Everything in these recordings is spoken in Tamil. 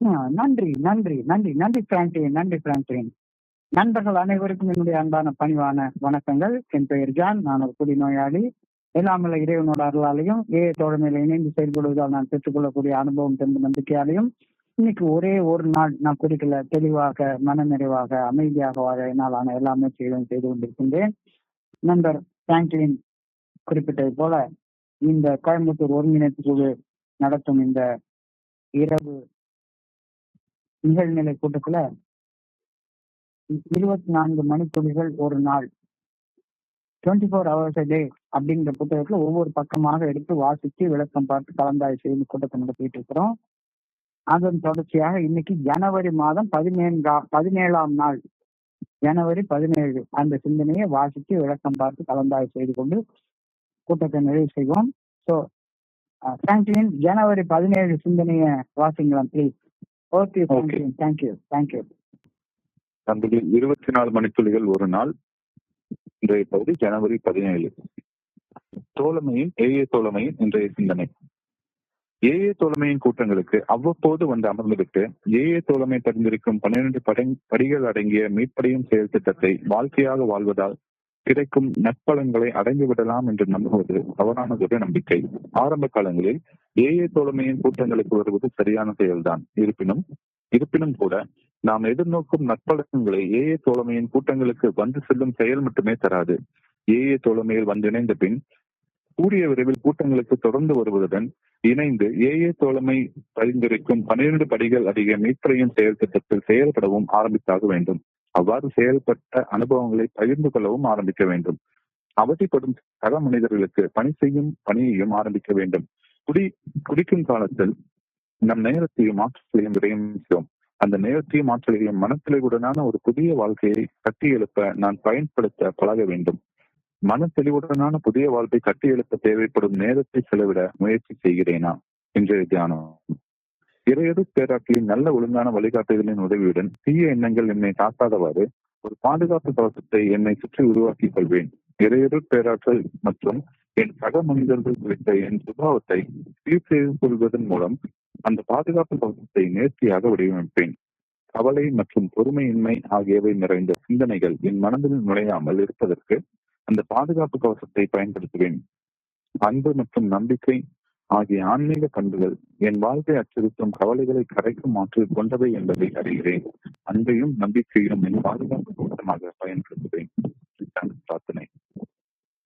நன்றி, நன்றி, நன்றி, நன்றி பிராங்க்லின், நன்றி பிராங்க்லின். நண்பர்கள் அனைவருக்கும் என்னுடைய அன்பான பணிவான வணக்கங்கள். என் பெயர் ஜான். நான் ஒரு குடிநோயாளி. எல்லாமல்ல இறைவனோட அருளாலையும் தோழமையில இணைந்து செயல்படுவதால் நான் பெற்றுக்கொள்ளக்கூடிய அனுபவம் தெரிந்த நம்பிக்கையாலையும் இன்னைக்கு ஒரே ஒரு நாள் நான் குடிக்கல தெளிவாக மனநிறைவாக அமைதியாக வாழ என்னாலான எல்லா முயற்சிகளையும் செய்து கொண்டிருக்கின்றேன். நண்பர் பிராங்க்லின் குறிப்பிட்டது போல இந்த கோயம்புத்தூர் ஒருங்கிணைப்பு குழு நடத்தும் இந்த இரவு நிகழ்நிலை கூட்டத்துல 24 மணித்துளிகள் ஒரு நாள், 24 hours a day அப்படிங்கிற புத்தகத்துல ஒவ்வொரு பக்கமாக எடுத்து வாசிச்சு விளக்கம் பார்த்து கலந்தாய்வு செய்து கூட்டத்தை நடத்திட்டு இருக்கிறோம். அதன் தொடர்ச்சியாக இன்னைக்கு ஜனவரி மாதம் 17ஆம் நாள், ஜனவரி 17 அந்த சிந்தனையை வாசிச்சு விளக்கம் பார்த்து கலந்தாய்வு செய்து கொண்டு கூட்டத்தை நிறைவு செய்வோம். ஸோ பிராங்க்லின், ஜனவரி 17 சிந்தனையை வாசிங்களா please. Okay Franklin, thank you thank you. நண்பர்கள், 24 மணித்துளிகள் ஒரு நாள். இன்றைய பகுதி ஜனவரி 17. தோழமையின் தோழமையின் இன்றைய சிந்தனை. தோழமையின் கூட்டங்களுக்கு அவ்வப்போது வந்து அமர்ந்துவிட்டு தோழமை தெரிந்திருக்கும் 12 படிகள் அடங்கிய மீட்படையும் செயல் திட்டத்தை வாழ்க்கையாக வாழ்வதால் கிடைக்கும் நற்பலன்களை அடைந்து விடலாம் என்று நம்புவது தவறானதொரு நம்பிக்கை. ஆரம்ப காலங்களில் தோழமையின் கூட்டங்களுக்கு வருவது சரியான செயல்தான். இருப்பினும் கூட நாம் எதிர்நோக்கும் நற்பழக்கங்களை தோழமையின் கூட்டங்களுக்கு வந்து செல்லும் செயல் மட்டுமே தராது. தோழமையில் வந்து இணைந்த பின் கூடிய விரைவில் கூட்டங்களுக்கு தொடர்ந்து வருவதுடன் இணைந்து தோழமை பரிந்துரைக்கும் 12 படிகள் அதிக மீட்பையும் செயல் திட்டத்தில் செயல்படவும் ஆரம்பித்தாக வேண்டும். அவ்வாறு செயல்பட்ட அனுபவங்களை பகிர்ந்து கொள்ளவும் ஆரம்பிக்க வேண்டும். அவதிப்படும் சக மனிதர்களுக்கு பணி செய்யும் பணியையும் ஆரம்பிக்க வேண்டும். குடிக்கும் காலத்தில் நம் நேரத்தையும் ஆற்றலையும் விரயமிக்கிறோம். அந்த நேரத்தையும் ஆற்றலையும் மனத்தெளிவுடனான ஒரு புதிய வாழ்க்கையை கட்டியெழுப்ப நான் பயன்படுத்த பழக வேண்டும். மனத்தெளிவுடனான புதிய வாழ்க்கை கட்டியெழுப்ப தேவைப்படும் நேரத்தை செலவிட முயற்சி செய்கிறேனா? இன்றைய தியானம். இறையது பேராட்களின் நல்ல ஒழுங்கான வழிகாட்டுதலின் உதவியுடன் தீய எண்ணங்கள் என்னை தாக்காதவாறு ஒரு பாதுகாப்பு கவசத்தை என்னை சுற்றி உருவாக்கிக் கொள்வேன். இறையது பேராற்றல் மற்றும் என் சக மனிதர்கள் குறித்த என் சுபாவத்தை சீர் செய்து கொள்வதன் மூலம் அந்த பாதுகாப்பு கவசத்தை நேர்த்தியாக வடிவமைப்பேன். கவலை மற்றும் பொறுமையின்மை ஆகியவை நிறைந்த சிந்தனைகள் என் மனதில் நுழையாமல் இருப்பதற்கு அந்த பாதுகாப்பு கவசத்தை பயன்படுத்துவேன். அன்பு மற்றும் நம்பிக்கை ஆகிய ஆன்மீக பண்புகள் என் வாழ்க்கை அச்சுறுத்தும் கவலைகளை கரைக்கும் ஆற்றல் கொண்டவை என்பதை அறிகிறேன். அன்பையும் நம்பிக்கையும் என் பாதுகாப்பு கவசமாக பயன்படுத்துவேன். பிரார்த்தனை.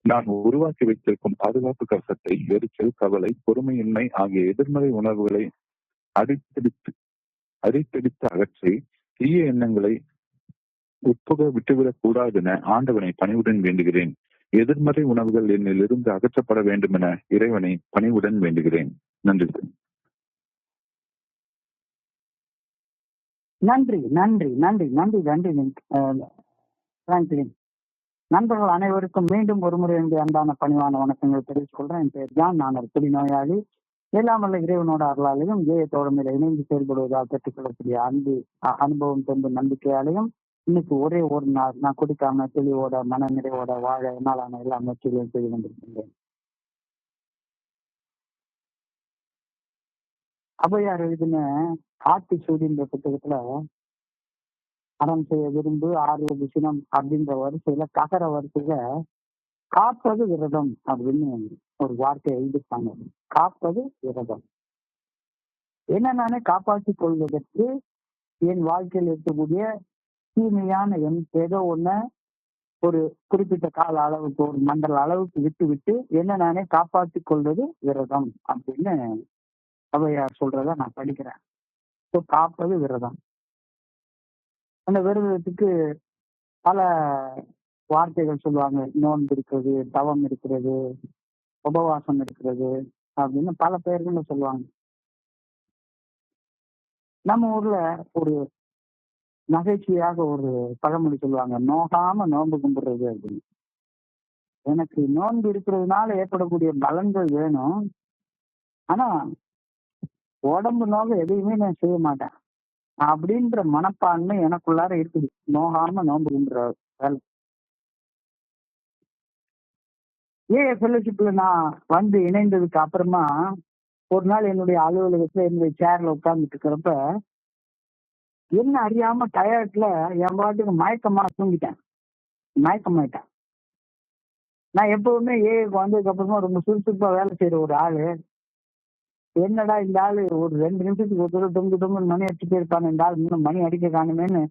நான் உருவாக்கி வைத்திருக்கும் பாதுகாப்பு கவசத்தை எரிச்சல், கவலை, பொறுமையின்மை ஆகிய எதிர்மறை உணர்வுகளை அடித்தெடுத்து அகற்றி தீய எண்ணங்களை உட்புக விட்டுவிடக் கூடாது என ஆண்டவனை பணிவுடன் வேண்டுகிறேன். எதிர்மறை உணவுகள் என்னில் இருந்து அகற்றப்பட வேண்டும் என இறைவனை பணிவுடன் வேண்டுகிறேன். நன்றி. நன்றி நன்றி நன்றி நன்றி நன்றி பிராங்க்லின். நண்பர்கள் அனைவருக்கும் மீண்டும் ஒருமுறை என்னுடைய அன்பான பணிவான வணக்கங்கள் தெரிவித்துக் கொள்றேன். என் பெயர் ஜான். நான் ஒரு குடிநோயாளி. எல்லாமல்ல இறைவனோட அருளாலையும் தோழமையில இணைந்து செயல்படுவதால் பெற்றுக்கொள்ளக்கூடிய அனுபவம் தெரிந்த நம்பிக்கையாலையும் இன்னைக்கு ஒரே ஒரு நாள் நான் குடிக்காம தெளிவோட மன நிறைவோட வாழ என்னாலான எல்லா முயற்சிகளையும் செய்து கொண்டிருக்கின்றேன். ஔவையார் எழுதின ஆத்தி சூடின்ற புத்தகத்துல அறம் செய்ய விரும்பு ஆறுவது சினம் அப்படின்ற வரிசையில ககர வரிசையில காப்பது விரதம் அப்படின்னு ஒரு வார்த்தையை எழுதிப்பாங்க. காப்பது விரதம். என்ன நானே காப்பாற்றிக் கொள்வதற்கு என் வாழ்க்கையில் இருக்கக்கூடிய தீமையான ஏதோ ஒண்ண ஒரு குறிப்பிட்ட கால அளவுக்கு ஒரு மண்டல அளவுக்கு விட்டு என்ன நானே காப்பாற்றிக் கொள்வது விரதம் அப்படின்னு ஔவையார் சொல்றத நான் படிக்கிறேன். காப்பது விரதம். அந்த விரதத்துக்கு பல வார்த்தைகள் சொல்லுவாங்க. நோன்பு இருக்கிறது, தவம் இருக்கிறது, உபவாசம் இருக்கிறது அப்படின்னு பல பெயர்கள்ல சொல்லுவாங்க. நம்ம ஊர்ல ஒரு நகைச்சுவையாக ஒரு பழமொழி சொல்லுவாங்க, நோகாம நோன்பு கும்பிடுறது அப்படின்னு. எனக்கு நோன்பு இருக்கிறதுனால ஏற்படக்கூடிய பலன்கள் வேணும், ஆனா உடம்பு நோக எதையுமே நான் செய்ய மாட்டேன் அப்படின்ற மனப்பான்மை எனக்குள்ளார இருக்குது. நோகாம நோன்பு கும்பிடுற வேலை. ஃபெல்லோஷிப்ல நான் வந்து இணைந்ததுக்கு அப்புறமா ஒரு நாள் என்னுடைய அலுவலகத்துல என்னுடைய சேர்ல உட்கார்ந்துட்டு இருக்கிறப்ப என்ன அறியாம டயர்ட்ல என் பாட்டுக்கு மயக்கமா தூங்கிட்டேன். மயக்கமாயிட்டேன். நான் எப்பவுமே ஏஐக்கு வந்ததுக்கு அப்புறமா ரொம்ப சுறுசுறுப்பா வேலை செய்யற ஒரு ஆளு. என்னடா இந்த ஆளு ஒரு 2 நிமிஷத்துக்கு ஒரு தடவை டொங்கு டொங்குன்னு மணி அடிச்சுட்டே இருப்பாங்க, இந்த ஆள் இன்னும் மணி அடிக்க காணுமேன்னு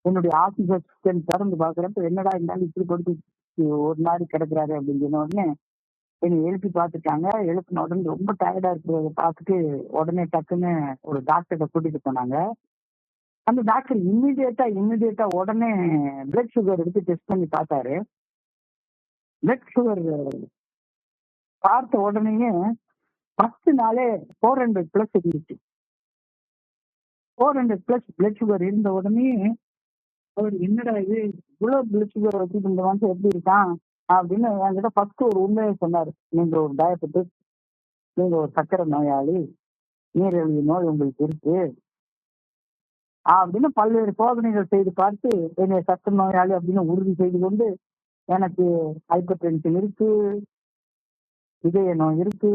என்னுடைய ஆபீஸ் அசிஸ்டன்ட் திறந்து பாக்குறப்ப என்னடா இந்த ஆள் இப்படி படுத்து ஒரு நாள் கிடக்குறாரு அப்படின்னு சொன்ன உடனே என்னை எழுப்பி பார்த்துட்டாங்க. எழுப்பின உடனே ரொம்ப டயர்டா இருக்கிறத பார்த்துட்டு உடனே டக்குன்னு ஒரு டாக்டர்கிட்ட கூட்டிட்டு போனாங்க. அந்த டாக்டர் இம்மிடியேட்டா உடனே பிளட் சுகர் எடுத்து டெஸ்ட் பண்ணி பார்த்தாரு. பிளட் சுகர் பார்த்த உடனேயே 10 நாளே 400+ இருந்துச்சு. 400+ பிளட் சுகர் இருந்த உடனே அவர் என்னடா இது இவ்வளவு பிளட் சுகர் வச்சுட்டு இந்த மனுஷன் எப்படி இருக்கான் அப்படின்னு என்கிட்ட ஃபர்ஸ்ட் ஒரு உண்மையை சொன்னாரு. நீங்க ஒரு டயபெட்டிக், நீங்க ஒரு சர்க்கரை நோயாளி, நீரிழிவு நோய் உங்களுக்கு இருக்கு அப்படின்னு பல்வேறு சோதனைகள் செய்து பார்த்து என்னை சர்க்கரை நோயாளி அப்படின்னு உறுதி செய்து கொண்டு எனக்கு ஹைப்பர் டென்ஷன் இருக்கு, இதய நோய் இருக்கு,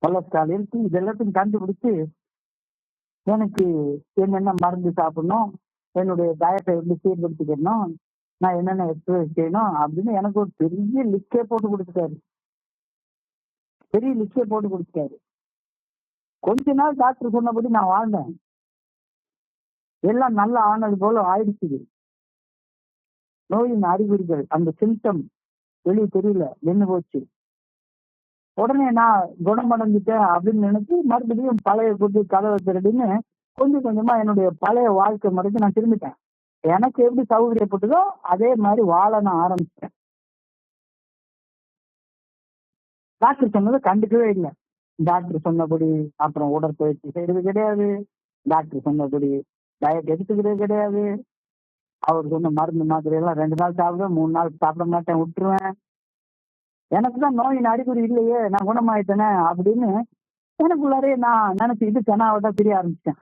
கொலஸ்ட்ரால் இருக்கு, இது எல்லாத்தையும் கண்டுபிடிச்சு எனக்கு என்னென்ன மருந்து சாப்பிடணும், என்னுடைய டயட்டை எப்படி சீர்படுத்திக்கணும், நான் என்னென்ன எக்ஸசைஸ் செய்யணும் அப்படின்னு எனக்கு ஒரு பெரிய லிஸ்டே போட்டு கொடுத்துட்டாரு. கொஞ்ச நாள் டாக்டர் சொன்னபடி நான் வாழ்ந்தேன். எல்லாம் நல்லா ஆனது போல ஆயிடுச்சு. நோயின் அறிகுறிகள் அந்த சிம்டம் வெளியே தெரியல, நின்று போச்சு. உடனே நான் குணமடைஞ்சிட்டேன் அப்படின்னு நினைச்சு மறுபடியும் பழைய கூட்டி கதவை திரடின்னு கொஞ்சம் கொஞ்சமா என்னுடைய பழைய வாழ்க்கை முறைக்கு நான் திரும்பிட்டேன். எனக்கு எப்படி சௌகரியப்பட்டதோ அதே மாதிரி வாழ நான் ஆரம்பிச்சிட்டேன். டாக்டர் சொன்னதை கண்டுக்கவே இல்லை. டாக்டர் சொன்னபடி அப்புறம் உடற்பயிற்சி செய்யறது கிடையாது, டாக்டர் சொன்னபடி டயட் எடுத்துக்கிறது கிடையாது, அவர் சொன்ன மருந்து மாத்திரை எல்லாம் 2 நாள் சாப்பிடுவேன், 3 நாள் சாப்பிட மாட்டேன், விட்டுருவேன். எனக்கு தான் நோயின் அறிகுறி இல்லையே, நான் குணமாயிட்டேனே அப்படின்னு எனக்குள்ளாரே நான் நினைச்சுக்கிட்டு கனாவட்டா தெரிய ஆரம்பிச்சிட்டேன்.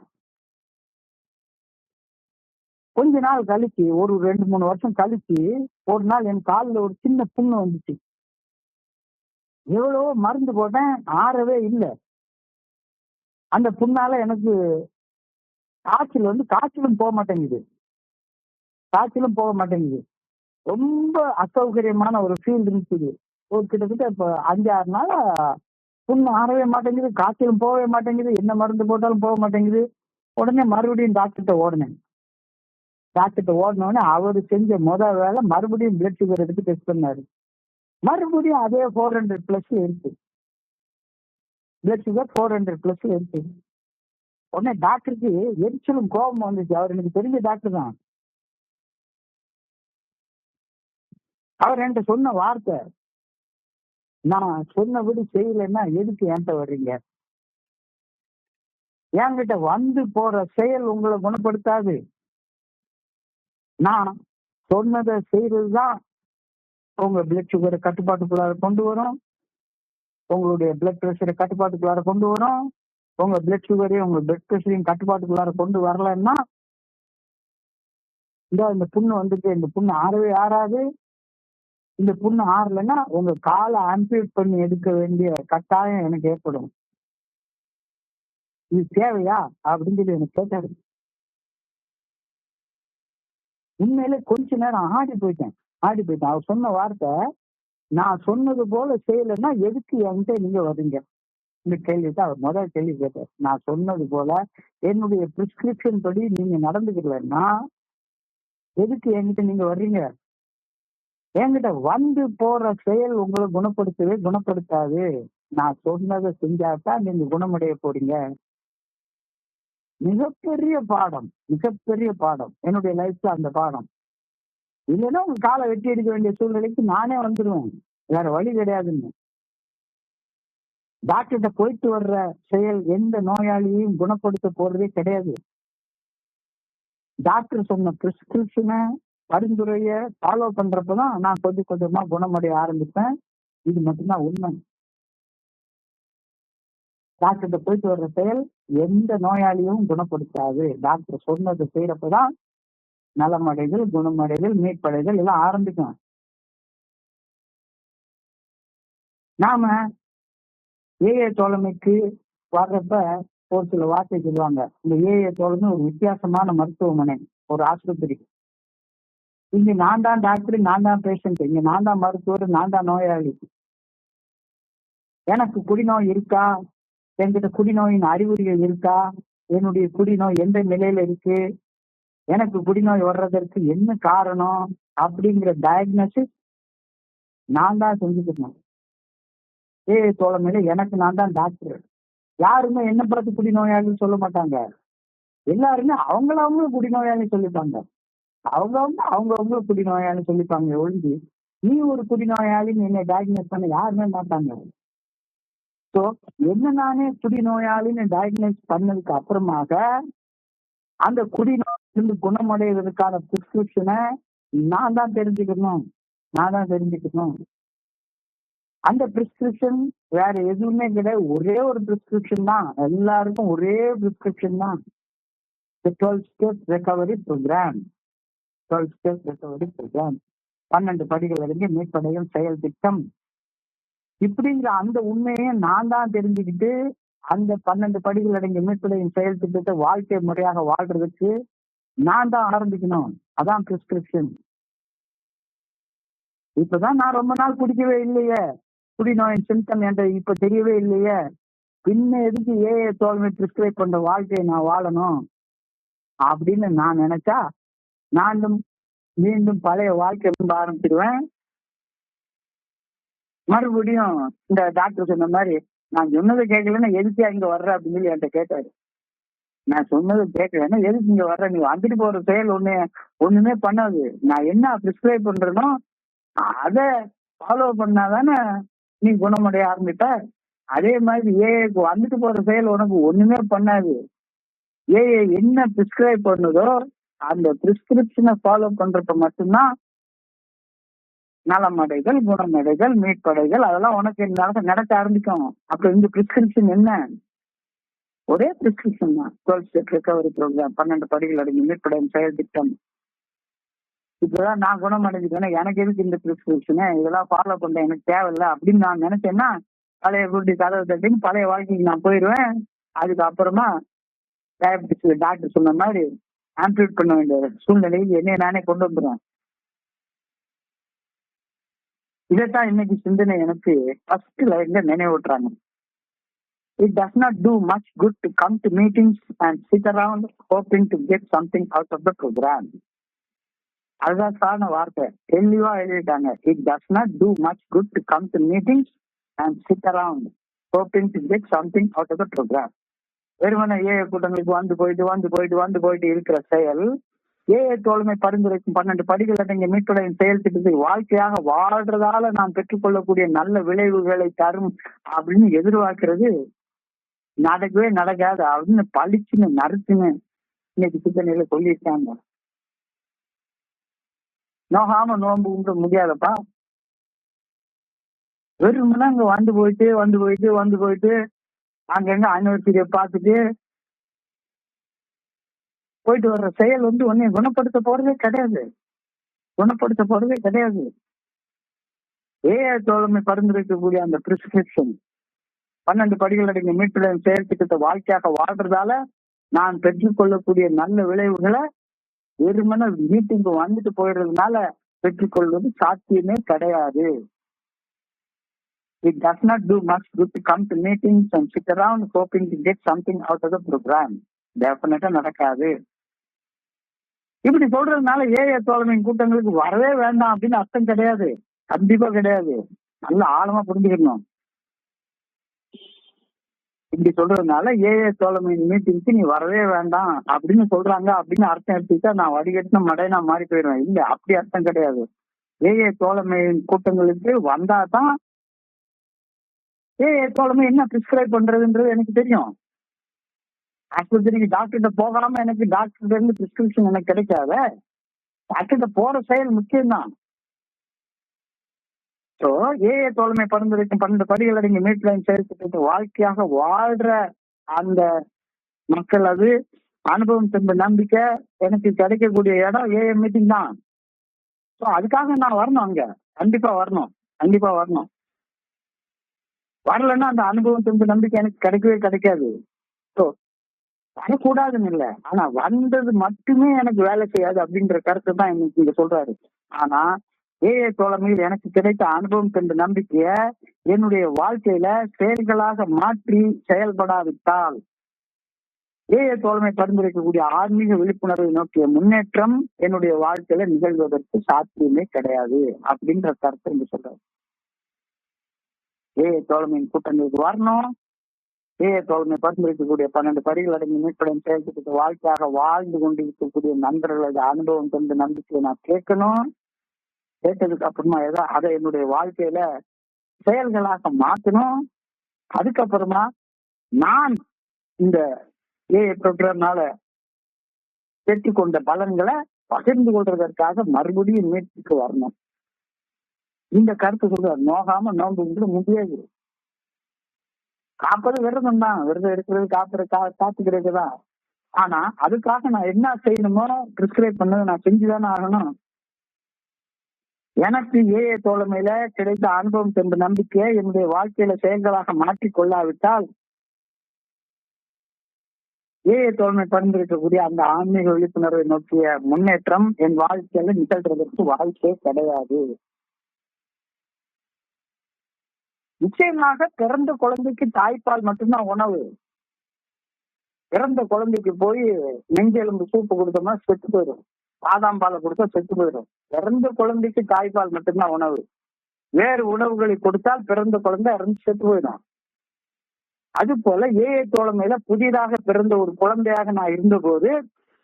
கொஞ்ச நாள் கழிச்சு ஒரு 2-3 வருஷம் கழிச்சு ஒரு நாள் என் காலில் ஒரு சின்ன புண்ணு வந்துச்சு. எவ்வளவோ மருந்து போட்டேன், ஆறவே இல்லை. அந்த புண்ணால எனக்கு காய்ச்சலும் போக மாட்டேங்குது. ரொம்ப அசௌகரியமான ஒரு ஃபீல் இருந்துச்சு. ஒரு கிட்டத்தட்ட இப்ப 5-6 நாளா புண்ணு ஆறவே மாட்டேங்குது, காய்ச்சலும் போகவே மாட்டேங்குது, என்ன மருந்து போட்டாலும் போக மாட்டேங்குது. உடனே மறுபடியும் டாக்டர்கிட்ட ஓடினோடனே அவரு செஞ்ச வேலை மறுபடியும் பிளட் சுகர் எடுத்து டெஸ்ட் பண்ணாரு. மறுபடியும் அதே 400+ இருக்கு. பிளட் சுகர் 400+ இருக்கு. உடனே டாக்டருக்கு எரிச்சலும் கோபம் வந்துச்சு. அவர் எனக்கு தெரிஞ்ச டாக்டர் தான். அவர் என்கிட்ட சொன்ன வார்த்தை, நான் சொன்னபடி செய்யலைன்னா எதுக்கு என்கிட்ட வர்றீங்க? என்கிட்ட வந்து போற செயல் உங்களை குணப்படுத்தாது. நான் சொன்னதை செய்யறதுதான் உங்க பிளட் சுகரை கட்டுப்பாட்டுக்குள்ளார கொண்டு வரும், உங்களுடைய பிளட் பிரஷரை கட்டுப்பாட்டுக்குள்ளார கொண்டு வரும். உங்க பிளட் சுகரையும் உங்க பிளட் பிரஷரையும் கட்டுப்பாட்டுக்குள்ளார கொண்டு வரலன்னா இந்த புண்ணு வந்துட்டு இந்த புண்ணு ஆறவே ஆறாது. இந்த புண்ணு ஆறலைன்னா உங்க காலை ஆம்பியூட் பண்ணி எடுக்க வேண்டிய கட்டாயம் எனக்கு ஏற்படும். இது தேவையா அப்படின்னு சொல்லி எனக்கு கேட்டாரு. உண்மையிலே கொஞ்ச நேரம் ஆடி போயிட்டேன். அவர் சொன்ன வார்த்தை, நான் சொன்னது போல செய்யலைன்னா எதுக்கு என்கிட்ட நீங்க வர்றீங்க? இந்த கேள்விதான் அவர் முதல் கேள்வி கேட்டார். நான் சொன்னது போல என்னுடைய பிரிஸ்கிரிப்ஷன் படி நீங்க நடந்துக்கலன்னா எதுக்கு என்கிட்ட நீங்க வர்றீங்க? என்கிட்ட வந்து போற செயல் உங்களை குணப்படுத்தாது. நான் சொன்னதை செஞ்சாதான் நீங்க குணமடைய போறீங்க. மிகப்பெரிய பாடம் என்னுடைய லைஃப்ல அந்த பாடம். இல்லைன்னா உங்க காலை வெட்டி எடுக்க வேண்டிய சூழ்நிலைக்கு நானே வந்துடுவேன், வேற வழி கிடையாதுன்னு. டாக்டர்கிட்ட போயிட்டு வர்ற செயல் எந்த நோயாளியையும் குணப்படுத்த போறதே கிடையாது. டாக்டர் சொன்ன பிரிஸ்கிரிப்ஷனை பரிந்துரைய ஃபாலோ பண்றப்பதான் நான் கொஞ்சம் கொஞ்சமா குணமடைய ஆரம்பிப்பேன். இது மட்டும்தான் உண்மை. டாக்டர்கிட்ட போயிட்டு வர்ற செயல் எந்த நோயாளியும் குணப்படுத்தாது. டாக்டர் சொன்னது செய்யறப்பதான் நலமடைதல், குணமடைதல், மீட்படைதல் எல்லாம் ஆரம்பிக்கும். நாம ஏஏ தோழமைக்கு வர்றப்ப ஒரு சில வார்த்தை சொல்லுவாங்க. இந்த ஏஏ தோழமை ஒரு வித்தியாசமான மருத்துவமனை, ஒரு ஆஸ்பத்திரி. இங்க நான் தான் டாக்டர், நான் தான் பேஷண்ட், இங்க நான் தான் மருத்துவர், நான் தான் நோயாளி. எனக்கு குடிநோய் இருக்கா, என்கிட்ட குடிநோயின் அறிகுறிகள் இருக்கா, என்னுடைய குடிநோய் எந்த நிலையில இருக்கு, எனக்கு குடிநோய் வர்றதற்கு என்ன காரணம் அப்படிங்கிற டயக்னோசிஸ் நான் தான் செஞ்சுக்கணும். ஏஏ தோழமையில எனக்கு நான் தான் டாக்டர். யாருமே என்ன பார்த்து குடிநோயாளின்னு சொல்ல மாட்டாங்க. எல்லாருமே அவங்களும் குடிநோயாளி சொல்லிப்பாங்க. அவங்க குடிநோயாளி சொல்லிப்பாங்க ஒழிஞ்சு நீ ஒரு குடிநோயாளின்னு என்னை டயக்னோஸ் பண்ண யாருமே மாட்டாங்க. ஸோ என்ன நானே குடிநோயாளின்னு டயக்னோஸ் பண்ணதுக்கு அப்புறமாக அந்த குடிநோயிலிருந்து குணமடைவதற்கான பிரிஸ்கிரிப்ஷனை நான் தான் தெரிஞ்சுக்கணும். அந்த பிரிஸ்கிரிப்ஷன் வேற எதுவுமே கிடையாது. ஒரே ஒரு பிரிஸ்கிரிப்ஷன் தான், எல்லாருக்கும் ஒரே பிரிஸ்கிரிப்ஷன் தான். 12 ஸ்டெப் ரெக்கவரி ப்ரோக்ராம். 12 படிகள் அடங்கிய மீட்படையும் செயல் திட்டம். இப்படிங்கிற அந்த உண்மையை நான் தான் தெரிஞ்சுக்கிட்டு அந்த 12 படிகள் அடங்கிய மீட்படையும் செயல் திட்டத்தை வாழ்க்கை முறையாக வாழ்றதுக்கு நான் தான் ஆரம்பிக்கணும். அதான் பிரிஸ்கிரிப்ஷன். இப்பதான் நான் ரொம்ப நாள் குடிக்கவே இல்லையே, குடிநோயின் சிம்டம் என்ற இப்ப தெரியவே இல்லையே, பின்ன எதுக்கு ஏஏ தோல்வி பிரிஸ்கிரைப் பண்ற வாழ்க்கையை நான் வாழணும் அப்படின்னு நான் நினைச்சா மீண்டும் பழைய வாழ்க்கை ரொம்ப ஆரம்பிச்சிடுவேன். மறுபடியும் இந்த டாக்டர் சொன்ன மாதிரி நான் சொன்னதை கேட்கலன்னா எதுக்கு இங்க வர்ற அப்படின்னு சொல்லி என்கிட்ட கேட்டாரு. நான் சொன்னதை கேட்கலன்னா எதுக்கு இங்க வர்ற, நீ வந்துட்டு போற செயல் ஒண்ணுமே பண்ணாது. நான் என்ன பிரிஸ்கிரைப் பண்றேனோ அதை ஃபாலோ பண்ணாதானே நீ குணமடைய ஆரம்பிட்ட. அதே மாதிரி ஏஏக்கு வந்துட்டு போற செயல் உனக்கு ஒண்ணுமே பண்ணாது. ஏஏ என்ன பிரிஸ்கிரைப் பண்ணுதோ அந்த பிரிஸ்கிரிப்ஷனை ஃபாலோ பண்றப்ப மட்டும்தான் நலமடைதல், குணமடைதல், மீட்படைதல் அதெல்லாம் உனக்கு நடக்க ஆரம்பிக்கும். அப்ப இந்த பிரிஸ்கிரிப்ஷன் என்ன? ஒரே பிரிஸ்கிரிப்ஷன் தான். 12 ஸ்டெப் ரெக்கவரி ப்ரோக்ராம், 12 படிகள் அடங்கிய மீட்படையும் செயல் திட்டம். இப்பதான் நான் குணமடைஞ்சுக்கணும், எனக்கு எதுக்கு இந்த பிரிஸ்கிரிப்ஷனு, இதெல்லாம் ஃபாலோ பண்ற எனக்கு தேவையில்லை அப்படின்னு நான் நினைச்சேன்னா பழைய குட்டி கதவை தட்டின்னு பழைய வாழ்க்கைக்கு நான் போயிடுவேன். அதுக்கப்புறமா டயபெட்டிஸ் டாக்டர் சொன்ன மாதிரி ஆம்பியூட் பண்ண வேண்டிய சூழ்நிலையில் என்னைய நானே கொண்டு வந்துடுவேன். இதைத்தான் இன்னைக்கு சிந்தனை எனக்கு ஃபர்ஸ்ட் லைன்ல நினைவூட்டுறாங்க. It does not do much good to come to meetings and sit around hoping to get something out of the program. அதுதான் சாதாரண வார்த்தை, தெளிவா எழுதிட்டாங்க. It does not do much good to come to meetings and sit around hoping to get something out of the program. வெறுமன ஏஏ கூட்டங்களுக்கு வந்து போயிட்டு இருக்கிற செயல் ஏஏ தோழமை பரிந்துரைக்கும் 12 படிகள் அடங்கிய மீட்படையும் செயல் திட்டத்தை வாழ்க்கையாக வாழ்றதால நாம் பெற்றுக்கொள்ளக்கூடிய நல்ல விளைவுகளை தரும் அப்படின்னு எதிர்பார்க்கிறது நடக்கவே நடக்காது அப்படின்னு பளிச்சுன்னு நறுக்குன்னு இன்னைக்கு சிந்தனையில சொல்லியிருக்காங்க. நோகாம நோம்பு கும்பிட முடியாதப்பா. வெறுமனா அங்க வந்து போயிட்டு அங்கங்க அனுவர்த்தியை பார்த்துட்டு போயிட்டு வர்ற செயல் ஒன்னைய குணப்படுத்த போறதே கிடையாது. ஏஏ தோழமை பரிந்துரைக்கக்கூடிய அந்த பிரிஸ்கிரிப்ஷன் 12 படிகள் அடங்கிய மீட்படையும் செயல் திட்டத்தை வாழ்க்கையாக வாழ்றதால நான் பெற்றுக்கொள்ளக்கூடிய நல்ல விளைவுகளை வெறுமன மீட்டிங்கு வந்துட்டு போயிடுறதுனால பெற்றுக்கொள்வது சாத்தியமே கிடையாது. It does not do much good to come to meetings and sit around hoping to get something out of the program. டெஃபினட்டா நடக்காது. இப்படி சொல்றதுனால ஏஏ தோழமையின் கூட்டங்களுக்கு வரவே வேண்டாம் அப்படின்னு அர்த்தம் கிடையாது. கண்டிப்பா கிடையாது. நல்ல ஆழமா புரிஞ்சுக்கணும். இப்படி சொல்றதுனால ஏஏ தோழமையின் மீட்டிங்க்கு நீ வரவே வேண்டாம் அப்படின்னு சொல்றாங்க அப்படின்னு அர்த்தம் எடுத்துக்கிட்டா நான் வடிகட்டின மடையை நான் மாறி போயிடுவேன். இல்ல, அப்படி அர்த்தம் கிடையாது. ஏஏ தோழமையின் கூட்டங்களுக்கு வந்தாதான் ஏஏ தோழமை என்ன பிரிஸ்கிரைப் பண்றதுன்றது எனக்கு தெரியும். ஆஸ்பத்திரிக்கு டாக்டர்கிட்ட போகாம எனக்கு டாக்டர்கிட்ட இருந்து பிரிஸ்கிரிப்ஷன் எனக்கு கிடைக்காத. டாக்டர்கிட்ட போற செயல் முக்கியம்தான். ஸோ ஏஏ தோழமை பரிந்துரைக்கும் 12 படிகள் அடங்கிய மீட்படையும் செயல் திட்டத்தை வாழ்க்கையாக வாழ்ற அந்த மக்கள், அது அனுபவம் தந்த நம்பிக்கை எனக்கு கிடைக்கக்கூடிய இடம் ஏஏ மீட்டிங் தான். ஸோ அதுக்காக நான் வரணும், அங்க கண்டிப்பா வரணும். வரலன்னா அந்த அனுபவம் தந்த நம்பிக்கை எனக்கு கிடைக்கவே கிடைக்காது. So, வரக்கூடாதுன்னு இல்லை, ஆனா வந்தது மட்டுமே எனக்கு வேலை செய்யாது அப்படின்ற கருத்து தான் இன்னைக்கு இங்க சொல்றாரு. ஆனா ஏஏ தோழமையில் எனக்கு கிடைத்த அனுபவம் என்ற நம்பிக்கைய என்னுடைய வாழ்க்கையில செயல்களாக மாற்றி செயல்படாவிட்டால் ஏஏ தோழமை பரிந்துரைக்கக்கூடிய ஆன்மீக விழிப்புணர்வை நோக்கிய முன்னேற்றம் என்னுடைய வாழ்க்கையில நிகழ்வதற்கு சாத்தியமே கிடையாது அப்படின்ற கருத்து இங்க சொல்றாரு. ஏஏ தோழமையின் கூட்டங்களுக்கு வரணும், ஏஏ தோழமை பரிந்துரைக்கக்கூடிய 12 படிகள் அடங்கி மீட்புடன் செயல்பட்டு வாழ்க்கையாக வாழ்ந்து கொண்டிருக்கக்கூடிய நண்பர்களது அனுபவம் கொண்ட நம்பிக்கையை நான் கேட்கணும். கேட்டதுக்கு அப்புறமா அதை என்னுடைய வாழ்க்கையில செயல்களாக மாற்றணும். அதுக்கப்புறமா நான் இந்த ஏஏ ப்ரோக்ராம்னால பெற்றுக்கொண்ட பலன்களை பகிர்ந்து கொள்வதற்காக மறுபடியும் மீட்புக்கு வரணும். இந்த கருத்து சொல்றாரு. நோகாம நோம்பு முடியாது. காப்பது விரதம் தான், விரதம் இருக்கிறது காத்துக்கிறது தான். ஆனா அதுக்காக நான் என்ன செய்யணுமோ பிரிஸ்கிரைப் பண்ணதை நான் செஞ்சுதானே ஆகணும். எனக்கு ஏஏ தோழமையில கிடைத்த அனுபவம் என்ற நம்பிக்கையை என்னுடைய வாழ்க்கையில செயல்களாக மாற்றிக் கொள்ளாவிட்டால் ஏஏ தோழமை பரிந்துரைக்கக்கூடிய அந்த ஆன்மீக விழிப்புணர்வை நோக்கிய முன்னேற்றம் என் வாழ்க்கையில நிகழ்றதற்கு வாய்ப்பே கிடையாது. நிச்சயமாக பிறந்த குழந்தைக்கு தாய்ப்பால் மட்டும்தான் உணவு. பிறந்த குழந்தைக்கு போய் நெஞ்செலும்பு சூப்பு கொடுத்தோம்னா செத்து போயிடும், பாதாம் பாலை கொடுத்தா செத்து போயிடும். பிறந்த குழந்தைக்கு தாய்ப்பால் மட்டும்தான் உணவு. வேறு உணவுகளை கொடுத்தால் பிறந்த குழந்தை இறந்து செத்து போயிடும். அது போல ஏஏ தோழமையில புதிதாக பிறந்த ஒரு குழந்தையாக நான் இருந்தபோது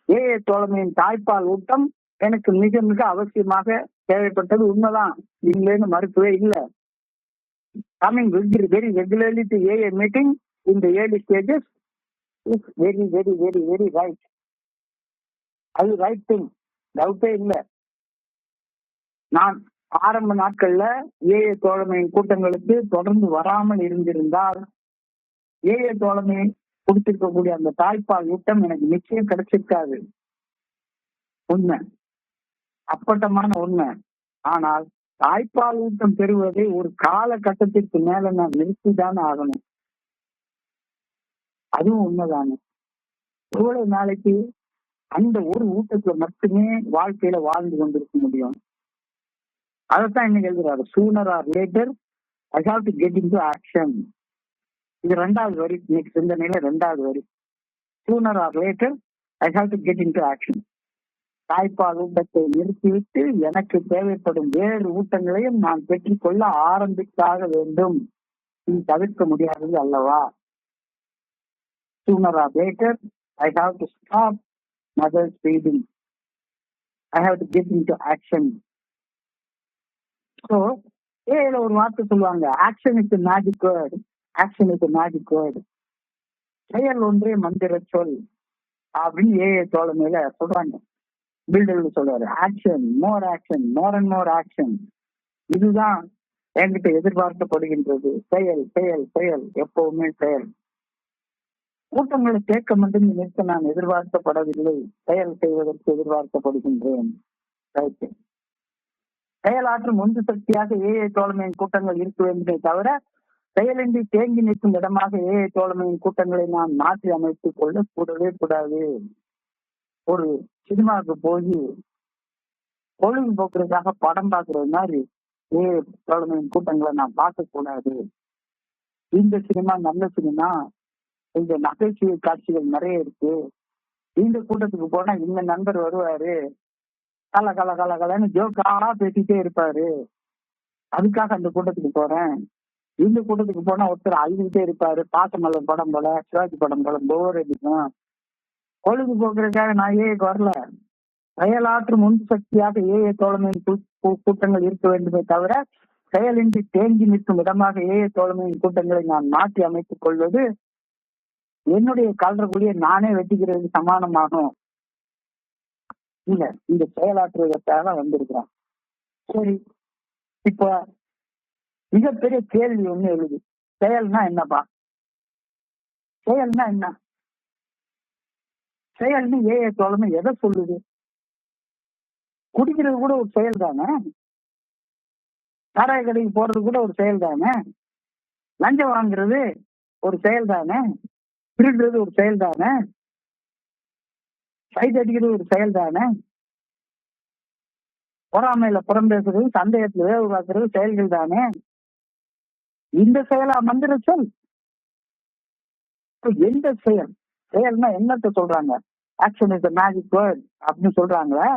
ஏஏ தோழமையின் தாய்ப்பால் ஊட்டம் எனக்கு மிக மிக அவசியமாக தேவைப்பட்டது. உண்மைதான், இல்லைன்னு மறுக்கவே இல்லை. Coming very regularly to AA meeting in the early stages is very, very, very, very right. அது ரைட் திங், டவுட்டே இல்லை. நான் ஆரம்ப நாட்கள்ல ஏஏ தோழமையின் கூட்டங்களுக்கு தொடர்ந்து வராமல் இருந்திருந்தால் ஏஏ தோழமை கொடுத்திருக்கக்கூடிய அந்த தாய்ப்பால் ஊட்டம் எனக்கு நிச்சயம் கிடைச்சிருக்காது. உண்மை, அப்பட்டமான உண்மை. ஆனால் தாய்ப்பால் ஊட்டம் பெறுவதை ஒரு காலகட்டத்திற்கு மேல நான் நிறுத்திதானே ஆகணும். அதுவும் உண்மைதானே. எவ்வளவு நாளைக்கு அந்த ஒரு ஊட்டத்துல மட்டுமே வாழ்க்கையில வாழ்ந்து கொண்டிருக்க முடியும்? அதைத்தான் இன்னைக்கு எழுதுறாரு. sooner or later I have to get into action. இது 2வது வரி, இன்னைக்கு சிந்தனையில 2வது வரி. sooner or later I have to get into action. தாய்ப்பால் ஊட்டத்தை நிறுத்திவிட்டு எனக்கு தேவைப்படும் வேறு ஊட்டங்களையும் நான் பெற்றுக்கொள்ள ஆரம்பித்தாக வேண்டும். இது தவிர்க்க முடியாதது அல்லவா? sooner or later I have to stop mother's feeding. I have to get into action. So ஏல ஒரு வார்த்தை சொல்லுவாங்க, action is magic word. Action is magic word. செயல் ஒன்றே மந்திர சொல் அப்படின்னு ஏஏ தோழமையில சொல்றாங்க. பில்டர் சொல்றாரு, action, more action, more and more action. இதுதான் என்கிட்ட எதிர்பார்க்கப்படுகின்றது. செயல் செயல் செயல், எப்பவுமே செயல். கூட்டங்களை கேட்க மட்டும் நிறுத்த நான் எதிர்பார்க்கப்படவில்லை, செயல் செய்வதற்கு எதிர்பார்க்கப்படுகின்றேன். செயலாற்றும் உந்து சக்தியாக ஏஏ தோழமையின் கூட்டங்கள் இருக்க வேண்டுமே தவிர செயலின்றி தேங்கி நிற்கும் இடமாக ஏஏ தோழமையின் கூட்டங்களை நான் மாற்றி அமைத்துக் கொள்ள கூடவே கூடாது. ஒரு சினிமாவுக்கு போய் பொழுதுபோக்குறதுக்காக படம் பார்க்கறது மாதிரி ஏஏ தோழமையின் கூட்டங்களை நான் பார்க்க கூடாது. இந்த சினிமா நல்ல சினிமா, இந்த நகைச்சுவை காட்சிகள் நிறைய இருக்கு, இந்த கூட்டத்துக்கு போனா இந்த நண்பர் வருவாரு, கல கல கல கலன்னு ஜோக்காரா பேசிட்டே இருப்பாரு, அதுக்காக அந்த கூட்டத்துக்கு போறேன். இந்த கூட்டத்துக்கு போனா ஒருத்தர் அழுதுகிட்டே இருப்பாரு, பாசமலர் படம் போல, சிவாஜி படம் போல போர் அடிக்கும். பொழுதுபோக்குறதுக்காக நான் ஏஏக்கு வரல. செயலாற்றும் உந்து சக்தியாக ஏஏ தோழமையின் கூட்டங்கள் இருக்க வேண்டுமே தவிர செயலின்றி தேங்கி நிற்கும் இடமாக ஏஏ தோழமையின் கூட்டங்களை நான் மாற்றி அமைத்துக் கொள்வது என்னுடைய கல்றக்குடியை நானே வெட்டிக்கிறது சமானமாகும். இல்ல, இந்த செயலாற்றுவதற்காக வந்திருக்கிறான். சரி, இப்ப மிகப்பெரிய கேள்வி ஒண்ணு எழுது, செயல்னா என்னப்பா? செயல்னா என்ன? செயல்னு ஏஏ தோழமை எதை சொல்லுது? குடிக்கிறது கூட ஒரு செயல் தானே, சாராய கடைக்கு போறது கூட ஒரு செயல் தானே, லஞ்சம் வாங்குறது ஒரு செயல் தானே, திருடுறது ஒரு செயல் தானே, சைட் அடிக்கிறது ஒரு செயல் தானே, பொறாமையில புறம் பேசுறது, சந்தேகத்துல வேவு பார்க்கறது செயல்கள் தானே. இந்த செயலா மந்திர சொல்? எந்த செயல்? செயல்னா என்னத்த சொல்றாங்க? ஆக்ஷன் இஸ் மேஜிக் வேர்ட் அப்படின்னு சொல்றாங்களா?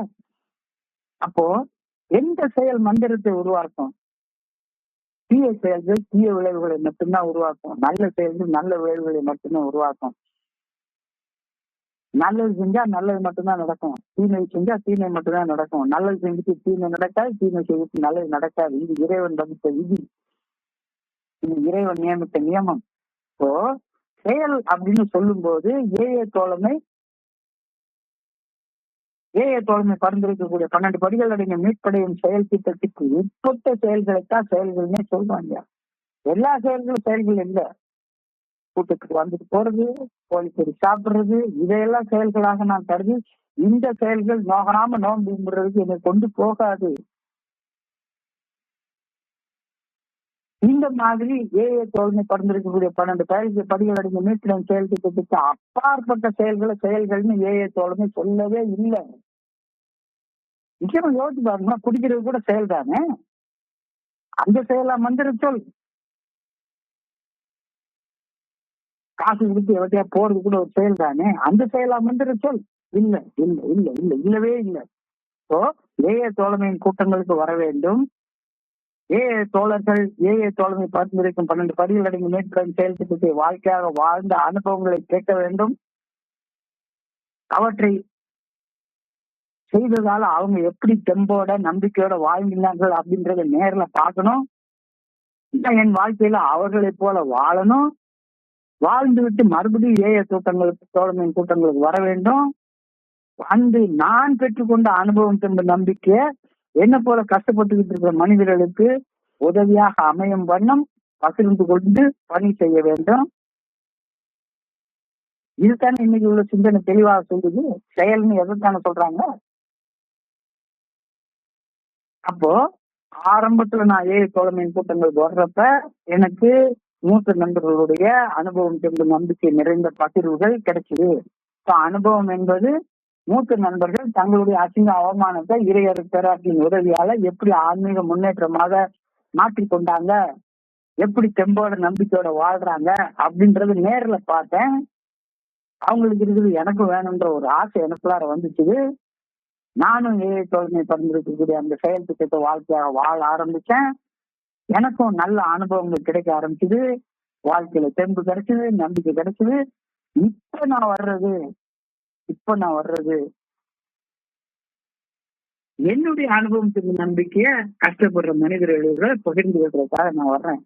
அப்போ எந்த செயல் மந்திரத்தை உருவாக்கும்? தீய செயல்கள் தீய விளைவுகளை மட்டும்தான் உருவாக்கும், நல்ல செயல்கள் நல்ல விளைவுகளை மட்டும்தான் உருவாக்கும். நல்லது செஞ்சா நல்லது மட்டும்தான் நடக்கும், தீமை செஞ்சா தீமை மட்டும்தான் நடக்கும். நல்லது செஞ்சுட்டு தீமை நடக்காது, தீமை செய்துட்டு நல்லது நடக்காது. இது இறைவன் வகுத்த விதி, இது இறைவன் நியமித்த நியமம். இப்போ செயல் அப்படின்னு சொல்லும் போது ஏஏ தோழமை பரிந்துரைக்கக்கூடிய 12 படிகள் அடங்கிய மீட்படையும் செயல் திட்டத்துக்கு உட்பட்ட செயல்களைத்தான் செயல்கள்னே சொல்றாங்க. எல்லா செயல்களும் செயல்கள் இல்லை. கூட்டத்துக்கு வந்துட்டு போறது, கோழிக்கறி சாப்பிடுறது, இதையெல்லாம் செயல்களாக நான் கருதி இந்த செயல்கள் நோகாம நோன்பு கும்பிடுறதுக்கு என்னை கொண்டு போகாது. இந்த மாதிரி ஏஏ தோழமை பரிந்துரைக்கக்கூடிய 12 படிகள் அடங்கிய மீட்படையும் செயல் திட்டத்துக்கு அப்பாற்பட்ட செயல்கள்னு ஏஏ தோழமை சொல்லவே இல்லை. நிச்சயமா யோசிச்சு பாருங்க, குடிக்கிறது கூட செயல் தானே. அந்த செயலா மந்திர சொல்? காசு கொடுத்து எவட்டையா போறது கூட ஒரு செயல் தானே. அந்த செயலா மந்திர சொல்? இல்ல இல்ல இல்ல இல்ல இல்லவே இல்லை. ஸோ ஏஏ தோழமையின் கூட்டங்களுக்கு வர வேண்டும். ஏஏ தோழர்கள் ஏஏ தோழமை பரிந்துரைக்கும் 12 படிகள் அடங்கிய மீட்படையும் செயல் திட்டத்தை வாழ்க்கையாக வாழ்ந்த அனுபவங்களை கேட்க வேண்டும். அவற்றை செய்ததால அவங்க எப்படி தெம்போட நம்பிக்கையோட வாழ்ந்தார்கள் அப்படின்றத நேர்ல பார்க்கணும். என் வாழ்க்கையில அவர்களை போல வாழணும். வாழ்ந்து விட்டு மறுபடியும் ஏஏ தோழமையின் கூட்டங்களுக்கு வர வேண்டும். வந்து நான் பெற்றுக்கொண்ட அனுபவம் என்ற நம்பிக்கைய என்ன போல கஷ்டப்பட்டுக்கிட்டு இருக்கிற மனிதர்களுக்கு உதவியாக அமையும் வண்ணம் பகிர்ந்து கொண்டு பணி செய்ய வேண்டும். இதுதானே இன்னைக்கு உள்ள சிந்தனை தெளிவாக சொல்லுது. செயல்னு எதைத்தானே சொல்றாங்க. அப்போ ஆரம்பத்துல நான் ஏஏ தோழமையின் கூட்டங்களுக்கு வர்றப்ப எனக்கு மூத்த நண்பர்களுடைய அனுபவம் என்ற நம்பிக்கை நிறைந்த பகிர்வுகள் கிடைக்குது. அனுபவம் என்பது மூத்த நண்பர்கள் தங்களுடைய அசிங்க அவமானத்தை இறையர் பேராற்றின் உதவியால எப்படி ஆன்மீக முன்னேற்றமாக மாற்றிக்கொண்டாங்க, எப்படி தெம்போட நம்பிக்கையோட வாழ்றாங்க அப்படின்றது நேர்ல பார்த்தேன். அவங்களுக்கு இருக்குது, எனக்கும் வேணும்ன்ற ஒரு ஆசை எனக்குள்ளார வந்துச்சு. நானும் ஏஏ தோழமை பரிந்துரைக்கக்கூடிய அந்த செயல் திட்டத்தை வாழ்க்கையாக வாழ ஆரம்பிச்சேன். எனக்கும் நல்ல அனுபவங்கள் கிடைக்க ஆரம்பிச்சுது. வாழ்க்கையில தெம்பு கிடைச்சது, நம்பிக்கை கிடைச்சது. இப்ப நான் வர்றது என்னுடைய அனுபவத்துக்கு நம்பிக்கைய கஷ்டப்படுற மனிதர்களை பகிர்ந்து கொள்றதுக்காக நான் வர்றேன்.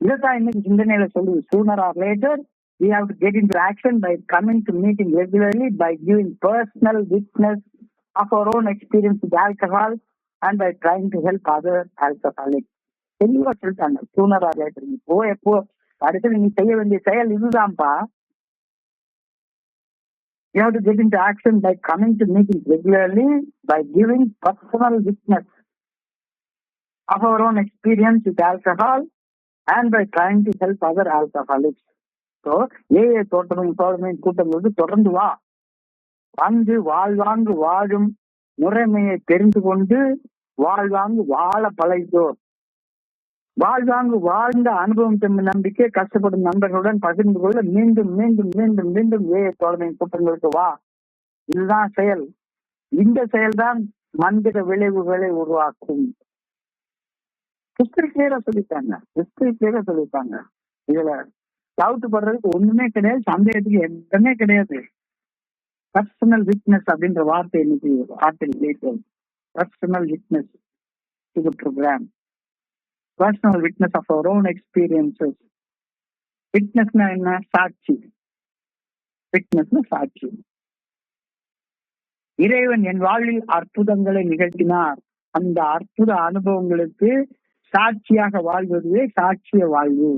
இதைத்தான் இன்னைக்கு சிந்தனையில சொல்லுது. sooner or later we have to get into action by coming to meeting regularly, by giving personal witness of our own experience with alcohol and by trying to help other alcoholics. தெளிவா சொல்லிட்டாங்க. sooner or later எப்போ அடுத்து நீ செய்ய வேண்டிய செயல் இதுதான்ப்பா. You have to get into action by coming to meetings regularly, by giving personal witness of our own experience with alcohol and by trying to help other alcoholics. So, AA தோழமையின் கூட்டங்களுக்கு தொடர்ந்து வா. வந்து வாழ்வாங்கு வாழும் முறைமையை தெரிந்து கொண்டு வாழ்வாங்கு வாழ பழகிக்கோ. வாழ்வாங்கு வாழ்ந்த அனுபவம் நம்பிக்கை கஷ்டப்படும் நண்பர்களுடன் பகிர்ந்து கொள்ள மீண்டும் மீண்டும் மீண்டும் மீண்டும் ஏஏ தோழமையின் கூட்டங்களுக்கு வா. இதுதான் செயல். இந்த செயல்தான் மந்திர விளைவுகளை உருவாக்கும். கிறிஸ்டியரா சொல்லிட்டாங்க. இதுல டவுட் படுறதுக்கு ஒண்ணுமே கிடையாது, சந்தேகத்துக்கு எதுவுமே கிடையாது. பர்சனல் விட்னஸ் அப்படின்ற வார்த்தை இன்னைக்கு personal witness to program. Personal witness of our own experiences. Witnessனா என்ன? சாட்சி. இறைவன் என் வாழ்வில் அற்புதங்களை நிகழ்த்தினார். அந்த அற்புத அனுபவங்களுக்கு சாட்சியாக வாழ்வதுவே சாட்சிய வாழ்வு.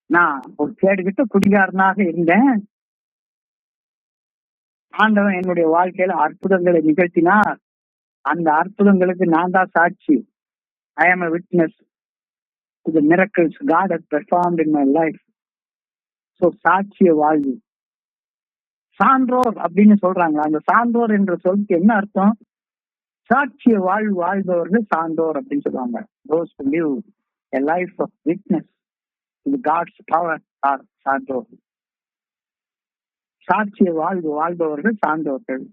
நான் ஒரு கேடுகிட்ட குடிகாரனாக இருந்தேன். ஆண்டவன் என்னுடைய வாழ்க்கையில அற்புதங்களை நிகழ்த்தினார். அந்த அற்புதங்களுக்கு நான் தான் சாட்சி. I am a witness to the miracles God has performed in my life. So சாட்சிய வாழ்வு. சான்றோர் அப்படின்னு சொல்றாங்க. அந்த சான்றோர் என்ற சொல்லுக்கு என்ன அர்த்தம்? சாட்சிய வாழ்வு வாழ்பவர்கள் சான்றோர் அப்படின்னு சொல்லுவாங்க. Those who live a life of witness to God's power are சான்றோர். சாட்சிய வாழ்வு வாழ்பவர்கள் சான்றோர்கள்.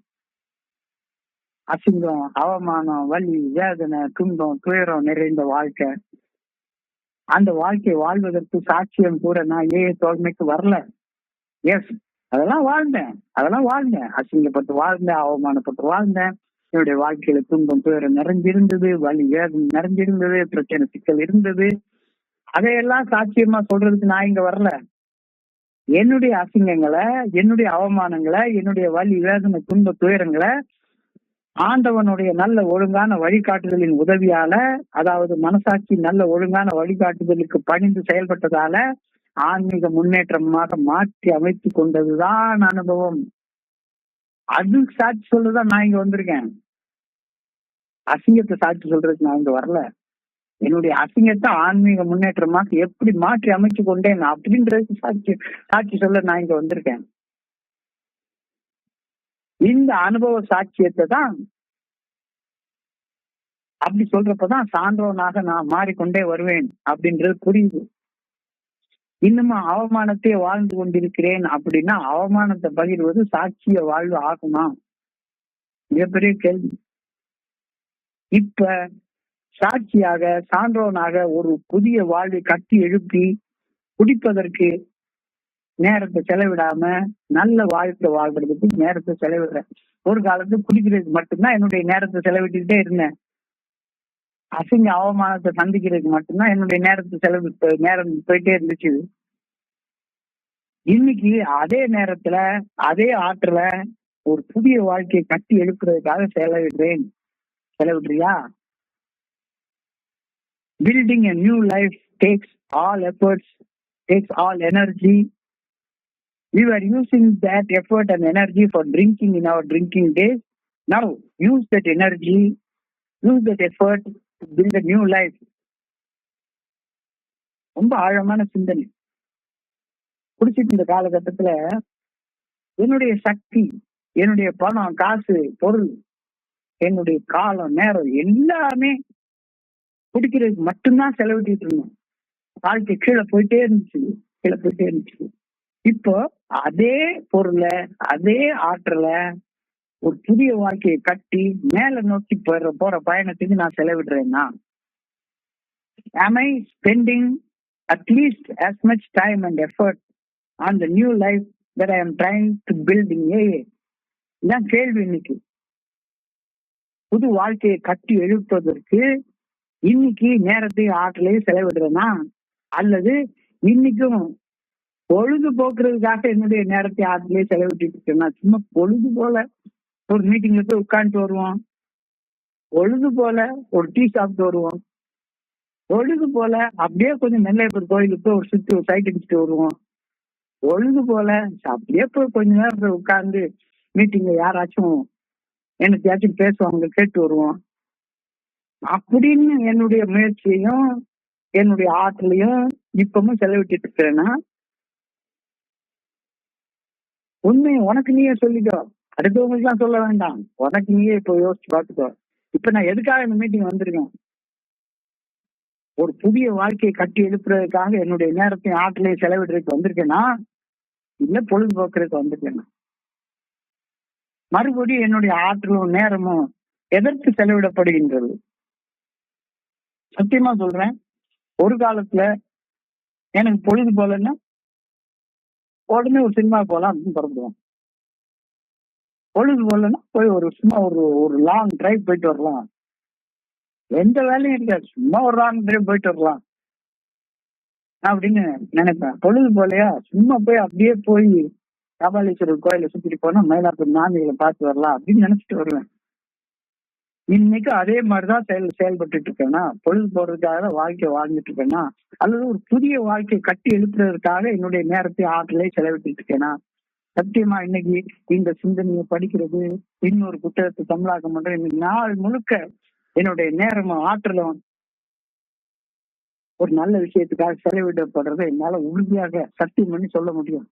அசிங்கம், அவமானம், வலி, வேதனை, துன்பம், துயரம் நிறைந்த வாழ்க்கை. அந்த வாழ்க்கையை வாழ்வதற்கு சாட்சியம் கூட நான் தோல்மைக்கு வரல. எஸ், அதெல்லாம் வாழ்ந்தேன். அசிங்கப்பட்டு வாழ்ந்தேன், அவமானப்பட்டு வாழ்ந்தேன். என்னுடைய வாழ்க்கையில துன்பம் துயரம் நிறைஞ்சிருந்தது, வலி வேதனை நிறைஞ்சிருந்தது, பிரச்சனை சிக்கல் இருந்தது. அதையெல்லாம் சாட்சியமா சொல்றதுக்கு நான் இங்க வரல. என்னுடைய அசிங்கங்களை, என்னுடைய அவமானங்களை, என்னுடைய வலி வேதனை துன்ப துயரங்களை ஆண்டவனுடைய நல்ல ஒழுங்கான வழிகாட்டுதலின் உதவியால, அதாவது மனசாட்சி நல்ல ஒழுங்கான வழிகாட்டுதலுக்கு பணிந்து செயல்பட்டதால ஆன்மீக முன்னேற்றமாக மாற்றி அமைத்து கொண்டதுதான் அனுபவம். அது சாட்சி சொல்றதுதான் நான் இங்க வந்திருக்கேன். அசிங்கத்தை சாட்சி சொல்றதுக்கு நான் இங்க வரல. என்னுடைய அசிங்கத்தை ஆன்மீக முன்னேற்றமாக எப்படி மாற்றி அமைச்சு கொண்டேன் அப்படின்றது சாட்சி சொல்ல நான் இங்க வந்திருக்கேன். இந்த அனுபவ சாட்சியத்தை தான் அப்படி சொல்றப்பதான் சான்றோனாக நான் மாறிக்கொண்டே வருவேன் அப்படின்றது புரியுது. இன்னுமா அவமானத்தை வாழ்ந்து கொண்டிருக்கிறேன் அப்படின்னா அவமானத்தை பகிர்வது சாட்சிய வாழ்வு ஆகுமா? மிகப்பெரிய கேள்வி. இப்ப சாட்சியாக சான்றோனாக ஒரு புதிய வாழ்வை கட்டி எழுப்பி குடிப்பதற்கு நேரத்தை செலவிடாம நல்ல வாழ்க்கை வாழ்றதுக்கு நேரத்தை செலவிடுறேன். ஒரு காலத்துல குடிக்கிறதுக்கு மட்டும்தான் என்னுடைய நேரத்தை செலவிட்டுக்கிட்டே இருந்தேன். அசிங்க அவமானத்தை சந்திக்கிறதுக்கு மட்டும்தான் என்னுடைய நேரம் போயிட்டே இருந்துச்சு. இன்னைக்கு அதே நேரத்துல அதே ஆற்றல ஒரு புதிய வாழ்க்கையை கட்டி எழுப்புறதுக்காக செலவிடுறியா? Building a new life takes all efforts, takes all energy. We were using that effort and energy for drinking in our drinking days. Now use that energy, use that effort to build a new life. ரொம்ப ஆழமான சிந்தனை. குடிச்சிட்டு இந்த காலகட்டத்துல என்னுடைய சக்தி, என்னுடைய பணம், காசு, பொருள், என்னுடைய காலம், நேரம் எல்லாமே குடிக்கிறதுக்கு மட்டும்தான் செலவிட்டு இருந்தோம். வாழ்க்கை கீழே போயிட்டே இருந்துச்சு. இப்போ அதே பொருளை, அதே ஆற்றலை ஒரு புதிய வாழ்க்கையை கட்டி மேல நோக்கி போற பயணத்துக்கு நான் செலவிடுறேன்னா, am I spending at least as much time and effort on the new life that I am trying to build in AA? இதான் கேள்வி. இன்னைக்கு புது வாழ்க்கையை கட்டி எழுப்பதற்கு இன்னைக்கு நேரத்தையும் ஆற்றலையும் செலவிடுறேன்னா, அல்லது இன்னைக்கும் பொழுது போக்குறதுக்காக என்னுடைய நேரத்தை ஆற்றலையே செலவிட்டு இருக்கேன்னா, சும்மா பொழுது போல ஒரு மீட்டிங்ல போய் உட்காந்துட்டு வருவோம், பொழுது போல ஒரு டீ சாப்பிட்டு வருவோம், பொழுது போல அப்படியே கொஞ்சம் நெல்லையப்பர் கோயிலுக்கு போய் ஒரு சுத்தி ஒரு சைட் அடிச்சுட்டு வருவோம், பொழுது போல அப்படியே போய் கொஞ்ச நேரம் உட்கார்ந்து மீட்டிங்ல யாராச்சும் என்னத்தையாச்சும் பேசுவாங்க கேட்டு வருவோம். அப்படின்னு என்னுடைய முயற்சியையும் என்னுடைய ஆற்றலையும் இப்பவும் செலவிட்டு இருக்கிறேன்னா, உண்மையை உனக்கு நீயே சொல்லிக்கோ, அடுத்தவங்களுக்கு எல்லாம் சொல்ல வேண்டாம். உனக்கு நீயே இப்போ யோசிச்சு பார்த்துக்கோ. இப்ப நான் எதுக்காக இந்த மீட்டிங் வந்திருக்கேன்? ஒரு புதிய வாழ்க்கையை கட்டி எழுப்புறதுக்காக என்னுடைய நேரத்தையும் ஆற்றலையும் செலவிடுறதுக்கு வந்திருக்கேன்னா, இல்ல பொழுதுபோக்குறதுக்கு வந்திருக்கேன்னா? மறுபடியும் என்னுடைய ஆற்றலும் நேரமும் எதற்கு செலவிடப்படுகின்றது? சத்தியமா சொல்றேன், ஒரு காலத்துல எனக்கு பொழுது போலன்னா உடனே ஒரு சினிமா போலாம் அப்படின்னு புறப்படுவோம். பொழுது போலன்னா போய் சும்மா ஒரு லாங் டிரைவ் போயிட்டு வரலாம். எந்த வேலையும் இருக்காது, சும்மா ஒரு லாங் டிரைவ் போயிட்டு வரலாம் அப்படின்னு நினைப்பேன். பொழுது போலையா சும்மா போய் அப்படியே போய் கபாலீஸ்வரர் கோயில சுத்திட்டு போனா மயிலாப்பூர் நாமிகளை பார்த்து வரலாம் அப்படின்னு நினைச்சிட்டு வருவேன். இன்னைக்கு அதே மாதிரிதான் செயல்பட்டு இருக்கேன்னா, பொழுது போறதுக்காக வாழ்க்கை வாழ்ந்துட்டு இருக்கேன்னா, அல்லது ஒரு புதிய வாழ்க்கையை கட்டி எழுப்புறதுக்காக என்னுடைய நேரத்தை ஆற்றலை செலவிட்டு இருக்கேன்னா? சத்தியமா இன்னைக்கு இந்த சிந்தனையை படிக்கிறது, இன்னொரு புத்தகத்தை தமிழாக்கம் பண்ற இன்னைக்கு நாள் முழுக்க என்னுடைய நேரமும் ஆற்றலும் ஒரு நல்ல விஷயத்துக்காக செலவிடப்படுறதை என்னால உறுதியாக சத்தியம் பண்ணி சொல்ல முடியும்,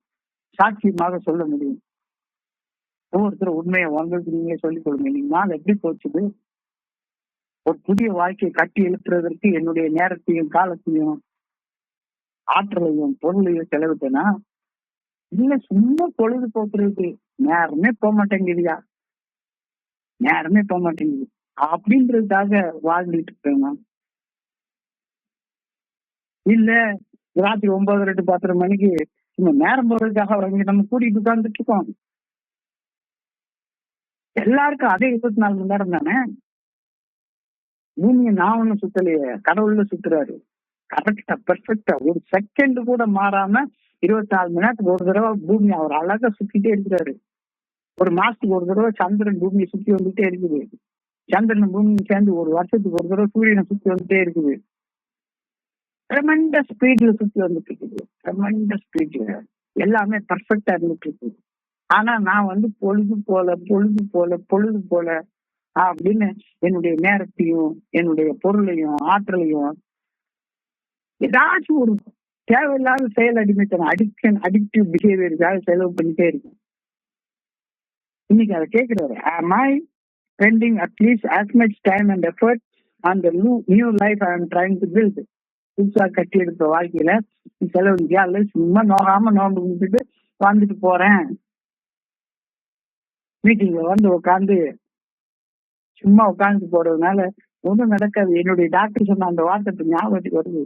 சாட்சியமாக சொல்ல முடியும். ஒவ்வொருத்தரும் உண்மையை உங்களுக்கு நீங்களே சொல்லிக் கொடுங்க. நீங்க நாள் எப்படி போச்சுது? ஒரு புதிய வாழ்க்கையை கட்டி எழுப்புறதற்கு என்னுடைய நேரத்தையும் காலத்தையும் ஆற்றலையும் பொருளையும் செலவிட்டேனா, இல்ல சும்மா பொழுது போக்குறதுக்கு நேரமே போக மாட்டேங்குதுயா, நேரமே போக மாட்டேங்குது அப்படின்றதுக்காக வாழ்ந்துட்டு இருக்கேன். இல்ல ராத்திரி 9 to 10 மணிக்கு இந்த நேரம் போறதுக்காக நம்ம கூட்டிட்டு உட்கார்ந்துட்டு இருக்கோம். எல்லாருக்கும் அதே 24 மணி நேரம் தானே. பூமியை நான் ஒண்ணு சுத்தலையே, கடவுள்ல சுத்துறாரு. கரெக்டா பெர்ஃபெக்டா ஒரு செகண்ட் கூட மாறாம 24 மணி நேரத்துக்கு ஒரு தடவை பூமி அவர் அழகா சுத்திட்டே இருக்கிறாரு. ஒரு மாசத்துக்கு ஒரு தடவை சந்திரன் பூமியை சுத்தி வந்துட்டே இருக்குது. சந்திரன் பூமியும் சேர்ந்து ஒரு வருஷத்துக்கு ஒரு தடவை சூரியனை சுத்தி வந்துட்டே இருக்குது. ட்ரெமெண்டஸ் ஸ்பீட்ல சுத்தி வந்துட்டு இருக்குது. ட்ரெமெண்டஸ் ஸ்பீட்ல எல்லாமே பர்ஃபெக்டா இருந்துட்டு இருக்குது. ஆனா நான் பொழுது போல அப்படின்னு என்னுடைய நேரத்தையும் என்னுடைய பொருளையும் ஆற்றலையும் ஏதாச்சும் ஒரு தேவையில்லாத செயல் அடிக்டிவ் பிஹேவியருக்காக செலவு பண்ணிட்டே இருக்கும். இன்னைக்கு அதை கேட்கிறாரு, am I spending at least as much time and effort on the new life I am trying to build? புதுசா கட்டி எடுத்த வாழ்க்கையில செலவழிக்கா அல்ல சும்மா நோகாம நோம்பு கும்பிட்டு வந்துட்டு போறேன். மீட்டிங்ல உட்காந்து சும்மா உட்காந்து போறதுனால ஒன்றும் நடக்காது. என்னுடைய டாக்டர் சொன்ன அந்த வார்த்தை ஞாபகத்துக்கு வருது.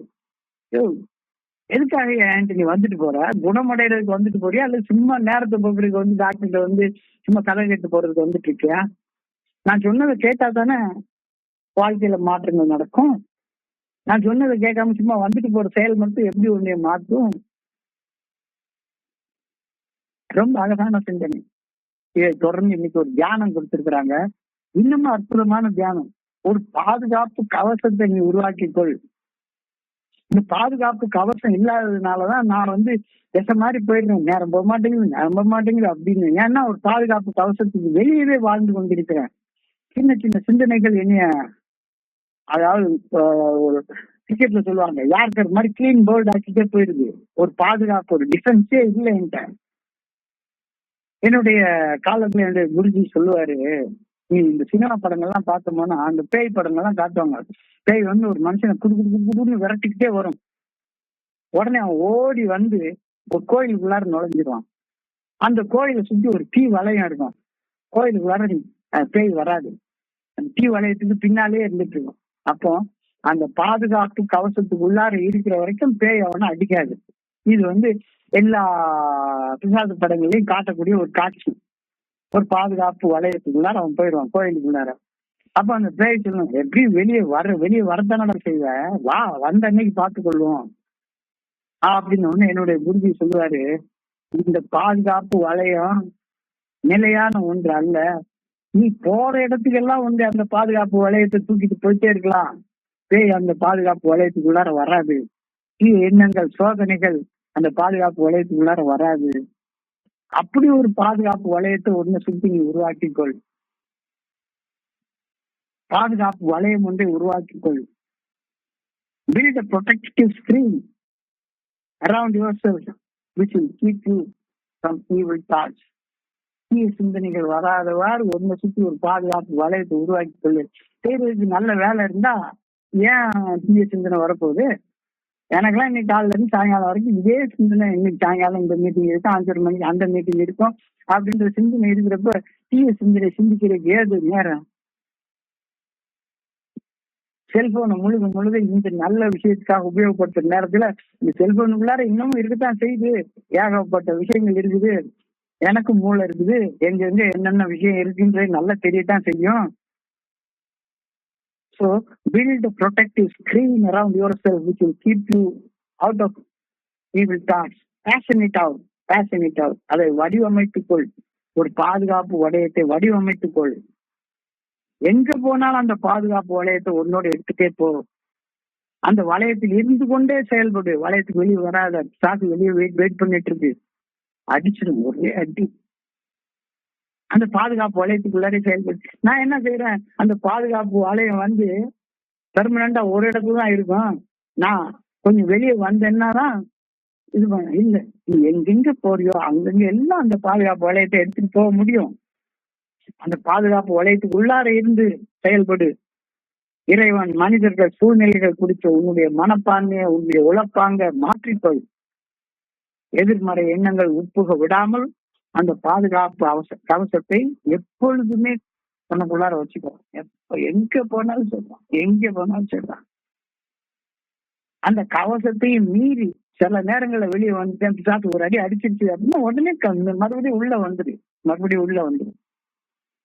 எதுக்காக ஆண்டனி வந்துட்டு போற? குணமடைறதுக்கு வந்துட்டு போறியா அல்ல சும்மா நேரத்தை போக்குறதுக்கு டாக்டர்கிட்ட சும்மா கதை கேட்டு போறதுக்கு வந்துட்டு இருக்கியா? நான் சொன்னதை கேட்டா தானே வாழ்க்கையில மாற்றங்கள் நடக்கும். நான் சொன்னதை கேட்காம சும்மா வந்துட்டு போற செயல் மட்டும் எப்படி உன்னைய மாற்றும்? ரொம்ப அழகான சிந்தனை. இதை தொடர்ந்து இன்னைக்கு ஒரு தியானம் கொடுத்திருக்கிறாங்க. இன்னமும் அற்புதமான தியானம். ஒரு பாதுகாப்பு கவசத்தை நீ உருவாக்கிக்கொள். இந்த பாதுகாப்பு கவசம் இல்லாததுனாலதான் நான் திசை மாதிரி போயிடுறேன். நேரம் போக மாட்டேங்குது அப்படின்னு. ஏன்னா ஒரு பாதுகாப்பு கவசத்துக்கு வெளியவே வாழ்ந்து கொண்டிருக்கிறேன். சின்ன சின்ன சிந்தனைகள் என்னைய, அதாவது கிரிக்கெட்ல சொல்லுவாங்க யாருக்கிற மாதிரி கிளீன் போல்ட் ஆக்கிட்டே போயிடுது. ஒரு பாதுகாப்பு ஒரு டிஃபென்ஸே இல்லை என்கிட்ட. என்னுடைய காலத்துல என்னுடைய குருஜி சொல்லுவாரு, நீ இந்த சினிமா படங்கள்லாம் பார்த்தோம்னா அந்த பேய் படங்கள்லாம் காட்டுவாங்க. பேய் ஒரு மனுஷனை குடுன்னு விரட்டிக்கிட்டே வரும். உடனே அவன் ஓடி ஒரு கோயிலுக்குள்ளார நுழைஞ்சிருவான். அந்த கோயிலை சுத்தி ஒரு தீ வளையம் இருக்கும். கோயிலுக்குள்ளார பேய் வராது. அந்த தீ வளையத்துக்கு பின்னாலே இருந்துட்டு இருக்கும். அப்போ அந்த பாதுகாப்பு கவசத்துக்கு உள்ளார இருக்கிற வரைக்கும் பேய் அவனை அடிக்காது. இது எல்லா பிசாசு படங்களையும் காட்டக்கூடிய ஒரு காட்சி. ஒரு பாதுகாப்பு வளையத்துக்குள்ளார அவன் போயிடுவான் கோயிலுக்குள்ளார. அப்ப அந்த பேய் சொல்லணும், எப்படி வெளியே வரத்தானடா செய்வ, வா வந்த அன்னைக்கு பார்த்துக்கொள்வோம் அப்படின்னு என்னுடைய குருஜி சொல்லுவாரு. இந்த பாதுகாப்பு வளையம் நிலையான ஒன்று அல்ல. நீ போற இடத்துக்கெல்லாம் அந்த பாதுகாப்பு வளையத்தை தூக்கிட்டு போயிட்டே இருக்கலாம். பேய் அந்த பாதுகாப்பு வளையத்துக்குள்ளார வராது. எண்ணங்கள் சோதனைகள் அந்த பாதுகாப்பு வளையத்துக்குள்ளார வராது. அப்படி ஒரு பாதுகாப்பு வளையத்தை ஒண்ணு சுத்தி நீ உருவாக்கிக்கொள். பாதுகாப்பு வளையம் ஒன்றை உருவாக்கிக்கொள். Build a protective screen around yourself which will keep you from evil thoughts. தீய சிந்தனைகள் வராதவாறு ஒன்றை சுத்தி ஒரு பாதுகாப்பு வளையத்தை உருவாக்கி கொள்ளு. செய்யறதுக்கு நல்ல வேலை இருந்தா ஏன் தீய சிந்தனை வரப்போகுது? எனக்கெல்லாம் இன்னைக்கு காலையில இருந்து சாயங்காலம் வரைக்கும் இதே சிந்தனை. இன்னைக்கு சாயங்காலம் இந்த மீட்டிங் இருக்கும், 5:30 மணிக்கு அந்த மீட்டிங் இருக்கும் அப்படின்ற சிந்தனை இருக்கிறப்ப தீய சிந்தனை சிந்திக்கிறதுக்கு ஏது நேரம்? செல்போனை முழுக்க இந்த நல்ல விஷயத்துக்காக உபயோகப்படுத்துற நேரத்துல இந்த செல்போனுக்குள்ளார இன்னமும் இருக்கத்தான் செய்யுது. ஏகப்பட்ட விஷயங்கள் இருக்குது. எனக்கும் மூளை இருக்குது. எங்க என்னென்ன விஷயம் இருக்குன்றது நல்லா தெரியத்தான் செய்யும். So build a protective screen around yourself which will keep you out of evil thoughts. Fashion it out. அதை வடிவமைத்துக்கொள். ஒரு பாதுகாப்பு வளையத்தை வடிவமைத்துக்கொள். எங்க போனாலும் அந்த பாதுகாப்பு வளையத்தை உன்னோட எடுத்துட்டே போ. அந்த வளையத்தில் இருந்து கொண்டே செயல்படு. வளையத்துக்கு வெளியே வராத. சாக்கு வெளியே வெயிட் பண்ணிட்டு இருக்கு, அடிச்சிடும் ஒரே அடி. அந்த பாதுகாப்பு வளையத்துக்குள்ளாரே செயல்படு. நான் என்ன செய்யறேன், அந்த பாதுகாப்பு வளையம் பெர்மனண்டா ஒரு இடத்துல தான் இருக்கும். நான் கொஞ்சம் வெளியே வந்தேன்னாதான் இது இல்ல, நீ எங்கெங்க போறியோ அங்கங்க எல்லாம் அந்த பாதுகாப்பு வளையத்தை எடுத்துட்டு போக முடியும். அந்த பாதுகாப்பு வளையத்துக்கு உள்ளார இருந்து செயல்படு. இறைவன், மனிதர்கள், சூழ்நிலைகள் குறித்த உன்னுடைய மனப்பான்மையை, உன்னுடைய உழைப்பாங்க மாற்றிக்கொள். எதிர்மறை எண்ணங்கள் உட்புக விடாமல் அந்த பாதுகாப்பு கவசத்தை எப்பொழுதுமே தனக்குள்ளார வச்சுக்கோ. எங்க போனாலும் சொல்றான், எங்க போனாலும் சொல்றான். அந்த கவசத்தையும் மீறி சில நேரங்கள்ல வெளியே வந்து ஒரு அடி அடிச்சிருச்சு அப்படின்னா உடனே மறுபடியும் உள்ள வந்துடும்.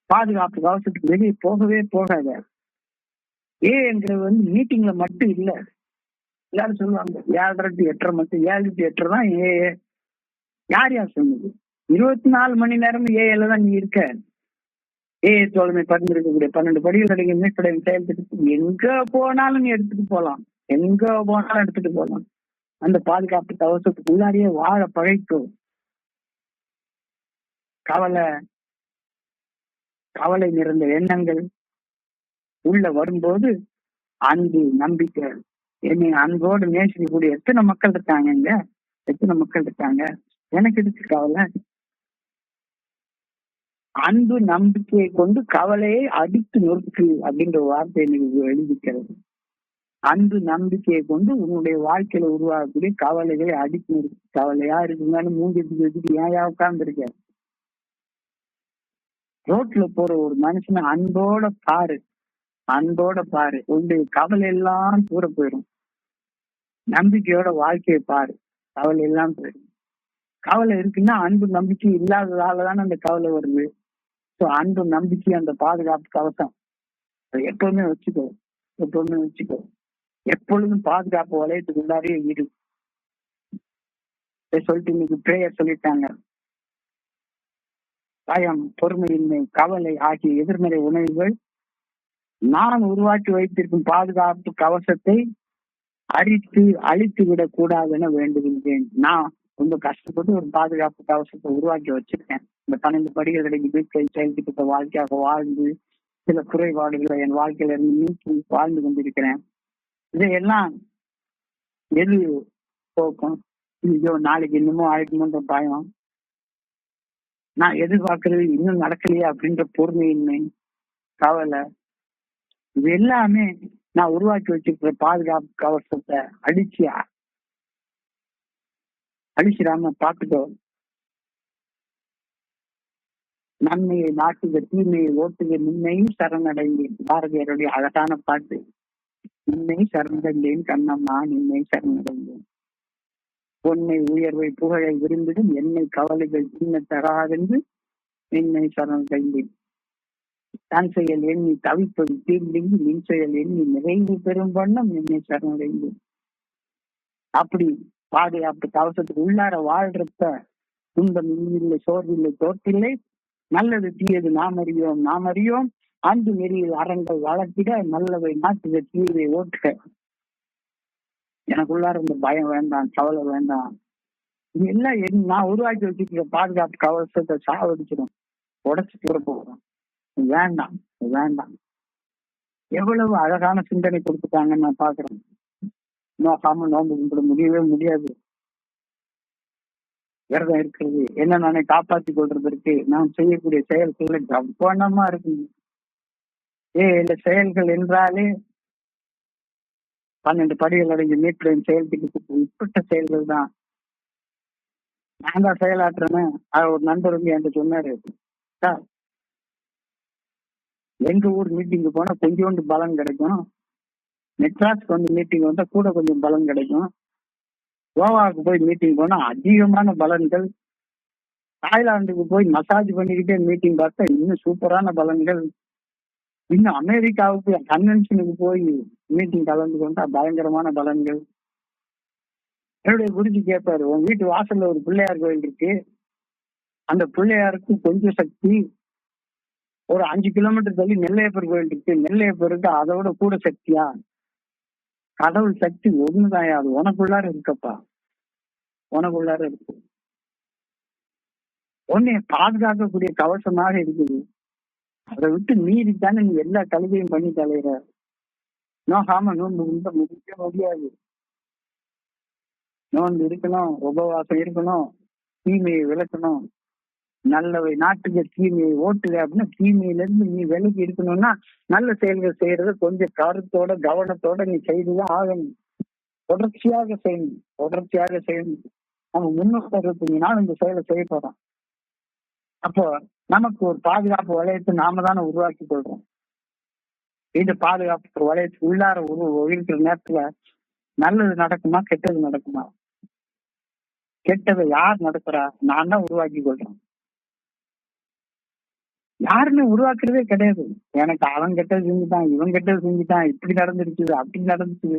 பாதுகாப்பு கவசத்துக்கு வெளியே போகவே போகாத. ஏங்கிறது வந்து மீட்டிங்ல மட்டும் இல்ல. எல்லாரும் சொல்லுவாங்க 7:30 to 8:30 மட்டும், 7 to 8:30 தான் ஏ. யார் சொன்னது? 24 மணி நேரமும் ஏல தான் நீ இருக்க. தோழமை பகிர்ந்திருக்கக்கூடிய 12 படிகள் கிடைக்கும் மீட்படையும் செயல்பட்டு எங்க போனாலும் நீ எடுத்துட்டு போகலாம். எங்க போனாலும் எடுத்துட்டு போகலாம். அந்த பாதுகாப்பு கவசத்துக்கு உள்ளாரியே வாழ பழைக்கும். கவலை நிறைந்த எண்ணங்கள் உள்ள வரும்போது அன்பு, நம்பிக்கை, என்னை அன்போடு நேசிக்கக்கூடிய எத்தனை மக்கள் இருக்காங்க. எனக்கு எதுக்கு கவலை? அன்பு நம்பிக்கையை கொண்டு கவலையை அடித்து நொறுக்கு அப்படின்ற வார்த்தை எனக்கு எழுதிக்கிறது. அன்பு நம்பிக்கையை கொண்டு உன்னுடைய வாழ்க்கையில உருவாகக்கூடிய கவலைகளை அடித்து நொறுக்கு. கவலையா இருக்குங்கன்னு மூஞ்சிட்டு வச்சுட்டு ஏன் உட்கார்ந்து இருக்க? ரோட்ல போற ஒரு மனுஷனை அன்போட பாரு. உன்னுடைய கவலை எல்லாம் தூர போயிடும். நம்பிக்கையோட வாழ்க்கையை பாரு, கவலை எல்லாம் போயிடும். கவலை இருக்குன்னா அன்பு நம்பிக்கை இல்லாததாலதானே அந்த கவலை வருது. ஸோ அன்பு நம்பிக்கை அந்த பாதுகாப்பு கவசம் எப்பவுமே வச்சுக்கோ. எப்பொழுதும் பாதுகாப்பு வளையத்துக்கு உள்ளாரே இரு. சொல்லிட்டு இன்னைக்கு பிரேயர் சொல்லிட்டாங்க. பயம், பொறுமையின்மை, கவலை ஆகிய எதிர்மறை உணர்வுகள் நான் உருவாக்கி வைத்திருக்கும் பாதுகாப்பு கவசத்தை அழித்து விடக் கூடாதுன்னு வேண்டுகின்றேன். நான் ரொம்ப கஷ்டப்பட்டு ஒரு பாதுகாப்பு கவசத்தை உருவாக்கி வச்சிருக்கேன். இந்த 12 படிகள் வீட்டை செயல்பட்ட வாழ்க்கையாக வாழ்ந்து சில குறைபாடுகளை என் வாழ்க்கையில இருந்து நீக்கி வாழ்ந்து கொண்டிருக்கிறேன். இதையெல்லாம் எது போக்கும்? ஐயோ நாளைக்கு இன்னமும் ஆயிடுமோன்ற பயம், நான் எதிர்பார்க்கறது இன்னும் நடக்கலையா அப்படின்ற பொறுமையின்மை, கவலை, இது எல்லாமே நான் உருவாக்கி வச்சிருக்கிற பாதுகாப்பு கவசத்தை அழிச்சிடாம பார்த்துக்கோ. நன்மையை நாட்டுக, தீமையை ஓட்டுக, நின்னையும் சரணடைந்தேன். பாரதியாருடைய அழகான பாட்டு. நின்னை சரணடைந்தேன் கண்ணம்மா, நின்னை சரணடைந்தேன். பொன்னை உயர்வை புகழை விரும்பிடும் என்னை கவலைகள் சின்ன தராதென்று நின்னை சரணடைந்தேன். தன் செயல் எண்ணி தவிப்பது தீர்ந்தெங்கி நின் செயல் எண்ணி நிறைவு பெறும் வண்ணம் என்னை சரணடைந்தேன். அப்படி பாதுகாப்பு கவசத்துக்கு உள்ளார வாழ்றப்ப துன்பம் இல்லை, சோர்வில்லை, தோற்றில்லை. நல்லது தீயது நாம் அறியோம். அன்பு நெறியில் அறங்கள் வளர்த்திட, நல்லவை நாட்டுக, தீயவை ஓட்டுக. எனக்குள்ளார இந்த பயம் வேண்டாம், கவலை வேண்டாம். இது எல்லாம் நான் உருவாக்கி வச்சுக்கிற பாதுகாப்பு கவசத்தை சாவடிச்சிடும், உடச்சு தூர போகிறோம். வேண்டாம். எவ்வளவு அழகான சிந்தனை கொடுத்துட்டாங்கன்னு நான் பாக்குறேன். நோக்காம நோம்பு கும்பிட முடியவே முடியாது. விரதம் இருக்கிறது என்ன நானே காப்பாற்றி கொள்றதற்கு நான் செய்யக்கூடிய செயல்கள் கவனமா இருக்கணும். இல்ல செயல்கள் என்றாலே 12 படிகள் அடைஞ்ச மீட்பின் செயல்திட்டத்துக்கு உட்பட்ட செயல்கள் தான். நான் தான் செயலாற்றுறேன்னு ஒரு நண்பர் வந்து என்கிட்ட சொன்னாரு, சார் எங்க ஊர் மீட்டிங்கு போனா கொஞ்சோண்டு பலன் கிடைக்கும், மெட்ராஸ்க்கு வந்து மீட்டிங் வந்தா கூட கொஞ்சம் பலன் கிடைக்கும், கோவாவுக்கு போய் மீட்டிங் போனா அதிகமான பலன்கள், தாய்லாந்துக்கு போய் மசாஜ் பண்ணிக்கிட்டே மீட்டிங் பார்த்தா இன்னும் சூப்பரான பலன்கள், இன்னும் அமெரிக்காவுக்கு கன்வென்ஷனுக்கு போய் மீட்டிங் கலந்து கொண்டா பயங்கரமான பலன்கள். என்னுடைய குருஜி கேட்பாரு, உன் வீட்டு வாசல்ல ஒரு பிள்ளையார் கோயில் இருக்கு, அந்த பிள்ளையாருக்கு கொஞ்சம் சக்தி. ஒரு 5 கிலோமீட்டர் தள்ளி நெல்லையப்பர் கோயில் இருக்கு, நெல்லையப்பருக்கு அதோட கூட சக்தியா? கடவுள் சக்தி ஒண்ணுதான், அது உனக்குள்ளார இருக்கப்பா, உனக்குள்ளார இருக்கு. உன்னை பாதுகாக்கக்கூடிய கவசமாக இருக்குது. அதை விட்டு மீறித்தானே நீ எல்லா கழுதையும் பண்ணி தலையிற. நோகாம நோன்பு முடிக்க முடியாது. நோன்பு இருக்கணும், உபவாசம் இருக்கணும், தீமையை விளக்கணும், நல்லவை நாட்டுக்கு தீமையை ஓட்டுக அப்படின்னா தீமையில இருந்து நீ விலகி இருக்கணும்னா நல்ல செயல்கள் செய்யறத கொஞ்சம் கருத்தோட கவனத்தோட நீ செய்துதான் ஆகணும். தொடர்ச்சியாக செய்யணும், தொடர்ச்சியாக செய்யணும். நம்ம 365 நாள் இந்த செயலை செய்ய போறோம். அப்போ நமக்கு ஒரு பாதுகாப்பு வளையத்தை நாம தானே உருவாக்கி கொள்றோம். இந்த பாதுகாப்பு வளையத்துக்கு உள்ளார இருக்கிற நேரத்துல நல்லது நடக்குமா கெட்டது நடக்குமா? கெட்டதை யார் நடத்துறா? நான் தான் உருவாக்கி கொள்றேன். யாருமே உருவாக்குறதே கிடையாது. எனக்கு அவன் கெட்டது செஞ்சுட்டான், இவன் கெட்டது செஞ்சுட்டான், இப்படி நடந்துருச்சுது அப்படி நடந்துச்சு.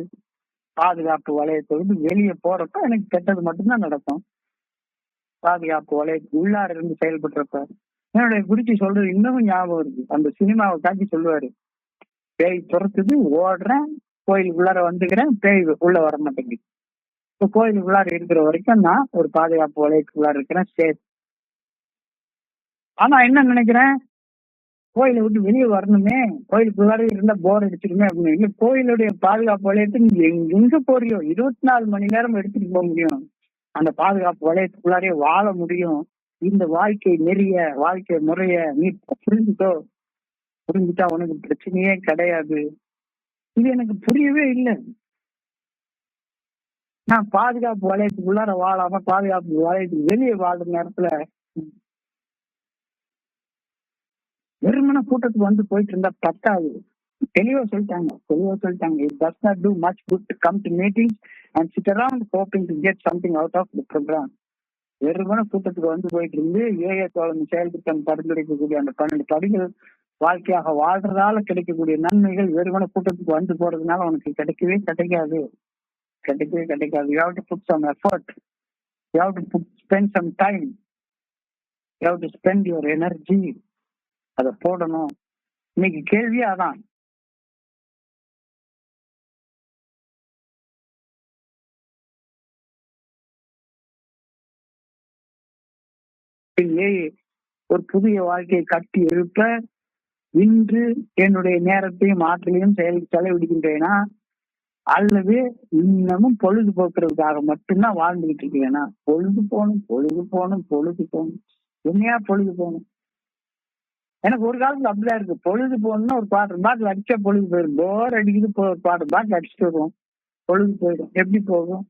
பாதுகாப்பு வளையத்தை வந்து வெளியே போறப்ப எனக்கு கெட்டது மட்டும்தான் நடக்கும். பாதுகாப்பு வளையத்துக்கு உள்ளார இருந்து செயல்படுறப்ப என்னுடைய குருஜி சொல்றது இன்னமும் ஞாபகம் இருக்கு. அந்த சினிமாவை காட்டி சொல்லுவாரு, பேய் துரத்துது, ஓடுறேன், கோயிலுக்கு உள்ளார வந்துக்கிறேன், பேய் உள்ள வர மாட்டேங்குது. இப்ப கோயிலுக்கு உள்ளார இருக்கிற வரைக்கும் நான் ஒரு பாதுகாப்பு வளையத்துக்கு உள்ளார இருக்கிறேன், சேஃப். ஆனா என்ன நினைக்கிறேன், கோயிலை விட்டு வெளியே வரணுமே, கோயிலுக்குள்ளார இருந்தா போர் அடிச்சிருமே அப்படின்னு. இல்ல, கோயிலுடைய பாதுகாப்பு வளையத்தை நீங்க எங்க போறியோ 24 மணி நேரம் எடுத்துட்டு போக முடியும். அந்த பாதுகாப்பு வளையத்துக்குள்ளாரே வாழ முடியும். இந்த வாழ்க்கை நெறிய, வாழ்க்கை முறைய நீ புரிஞ்சுட்டோ, புரிஞ்சுட்டா உனக்கு பிரச்சனையே கிடையாது. இது எனக்கு புரியவே இல்லை. நான் பாதுகாப்பு வளையத்துக்குள்ளார வாழாம பாதுகாப்பு வளையத்துக்கு வெளியே வாழ்ற நேரத்துல வெறுமன கூட்டத்துக்கு வந்து போயிட்டு இருந்தா பத்தாது. தெளிவா சொல்லிட்டாங்க. It does not do much good to come to meetings and sit around hoping to get something out of the program. வெறுமன கூட்டத்துக்கு வந்து போயிட்டு இருந்து ஏஏ தோழமை செயல்திட்டம் பரிந்துரைக்கக்கூடிய அந்த 12 படிகள் வாழ்க்கையாக வாழ்றதால கிடைக்கக்கூடிய நன்மைகள் வெறுமன கூட்டத்துக்கு வந்து போறதுனால உனக்கு கிடைக்கவே கிடைக்காது. You have to put some effort. You have to spend some time. You have to spend your energy. அதை போடணும். இன்னைக்கு கேள்வியே அதான். ஒரு புதிய வாழ்க்கையை கட்டி எழுப்ப இன்று என்னுடைய நேரத்தையும் ஆற்றலையும் செலவிடுகின்றேனா, அல்லது இன்னமும் பொழுதுபோக்குறதுக்காக மட்டும்தான் வாழ்ந்துகிட்டு இருக்கேனா? பொழுது போகணும். என்னையா பொழுது போகணும்? எனக்கு ஒரு காலத்துல அப்படிதான் இருக்கு. பொழுது போகணும்னா ஒரு பாட்டில் அடிச்சா பொழுது போயிடும். போர் அடிக்குது, ஒரு பாட்டில் அடிச்சுட்டு வருவோம், பொழுது போயிடும். எப்படி போகும்?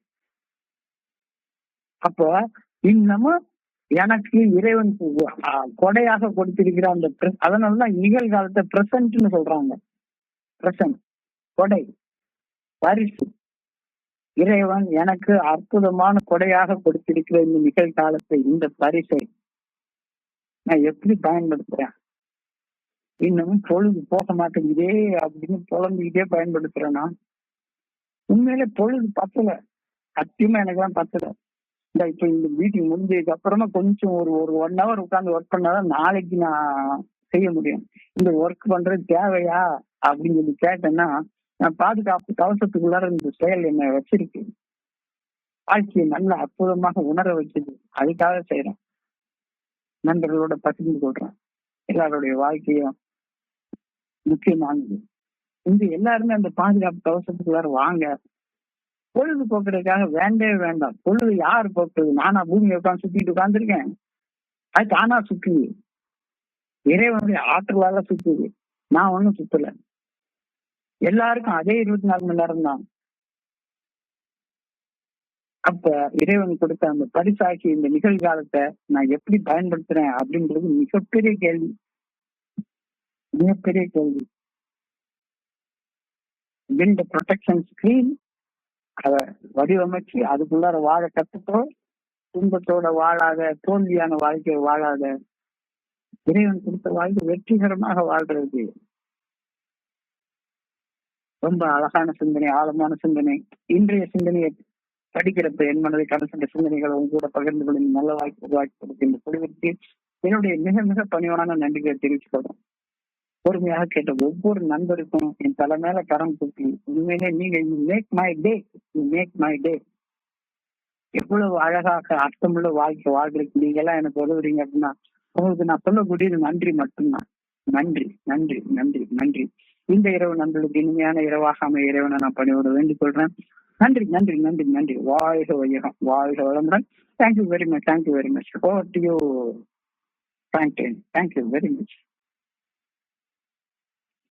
அப்போ இன்னமும் எனக்கு இறைவன் கொடையாக கொடுத்திருக்கிற அந்த அதனாலதான் நிகழ்காலத்தை பிரசன்ட்னு சொல்றாங்க. பிரசன்ட், கொடை, பரிசு. இறைவன் எனக்கு அற்புதமான கொடையாக கொடுத்திருக்கிற இந்த நிகழ்காலத்தை, இந்த பரிசை நான் எப்படி பயன்படுத்துறேன்? இன்னமும் பொழுது போக மாட்டேங்குதே அப்படின்னு புலம்பிக்கிட்டே பயன்படுத்துறேன்னா உண்மையிலே பொழுது பத்தல. சத்தியமா எனக்குலாம் பத்தல. இப்ப இந்த மீட்டிங் முடிஞ்சதுக்கு அப்புறமா கொஞ்சம் ஒரு 1 hour உட்கார்ந்து ஒர்க் பண்ணாதான் நாளைக்கு நான் செய்ய முடியும். இந்த ஒர்க் பண்றது தேவையா அப்படின்னு சொல்லி கேட்டேன்னா, நான் பாதுகாப்பு கவசத்துக்குள்ளார இந்த செயல் என்ன வச்சிருக்கு, வாழ்க்கையை நல்ல அற்புதமாக உணர வச்சது. அதுக்காக செய்யறேன். நண்பர்களோட பகிர்ந்து கொள்றேன். எல்லாருடைய வாழ்க்கையும் முக்கியமானது. இந்த எல்லாருமே அந்த பாதுகாப்பு கவசத்துக்குள்ளார வாங்க. பொழுது போக்குறதுக்காக வேண்டவே வேண்டாம். பொழுது யாரு போக்குறது? நானா பூமியை உட்காந்து சுத்திட்டு உட்காந்துருக்கேன்? அது தானா சுத்துது. இறைவனுடைய ஆற்றலால சுத்துது. நான் ஒண்ணும் சுத்தல. எல்லாருக்கும் அதே 24 மணி நேரம் தான். அப்ப இறைவன் கொடுத்த அந்த பரிசாக்கி இந்த நிகழ்காலத்தை நான் எப்படி பயன்படுத்துறேன் அப்படின்றது மிகப்பெரிய கேள்வி. பில்ட் ப்ரொடெக்ஷன் ஸ்கிரீன் அதை வடிவமைச்சு அதுக்குள்ளார வாழ கத்துக்கோ. துன்பத்தோட வாழாத, தோல்வியான வாழ்க்கையை வாழாத, இறைவன் கொடுத்த வாழ்க்கை வெற்றிகரமாக வாழ்றது. ரொம்ப அழகான சிந்தனை, ஆழமான சிந்தனை. இன்றைய சிந்தனையை படிக்கிறப்ப என் மனதை கடந்த சிந்தனைகளை உங்க கூட பகிர்ந்து கொள்ள நல்ல வாய்ப்பு உருவாக்கி கொடுத்த இந்த குழுவிற்கு என்னுடைய மிக மிக பணிவான நன்றிகளை தெரிவிச்சுக்கிறோம். பொறுமையாக கேட்ட ஒவ்வொரு நண்பருக்கும் என் தலை மேல கரம் தூக்கி உண்மையிலே நீங்க மேக் மை டே. எவ்வளவு அழகாக அர்த்தமுள்ள வாழ்க்கை வாழ்றதுக்கு நீங்க எல்லாம் எனக்கு உதவுறீங்க அப்படின்னா உங்களுக்கு நான் சொல்லக்கூடியது நன்றி மட்டும்தான். நன்றி. இந்த இரவு நண்பர்களுக்கு இனிமையான இரவாக அமைய இறைவனை நான் பணியோட வேண்டிக் கொள்றேன். நன்றி நன்றி நன்றி நன்றி. வாழ்க வையகம், வாழ்க வளமுடன். Thank you very much, thank you very much. Over to you, Franklin. Thank you very much.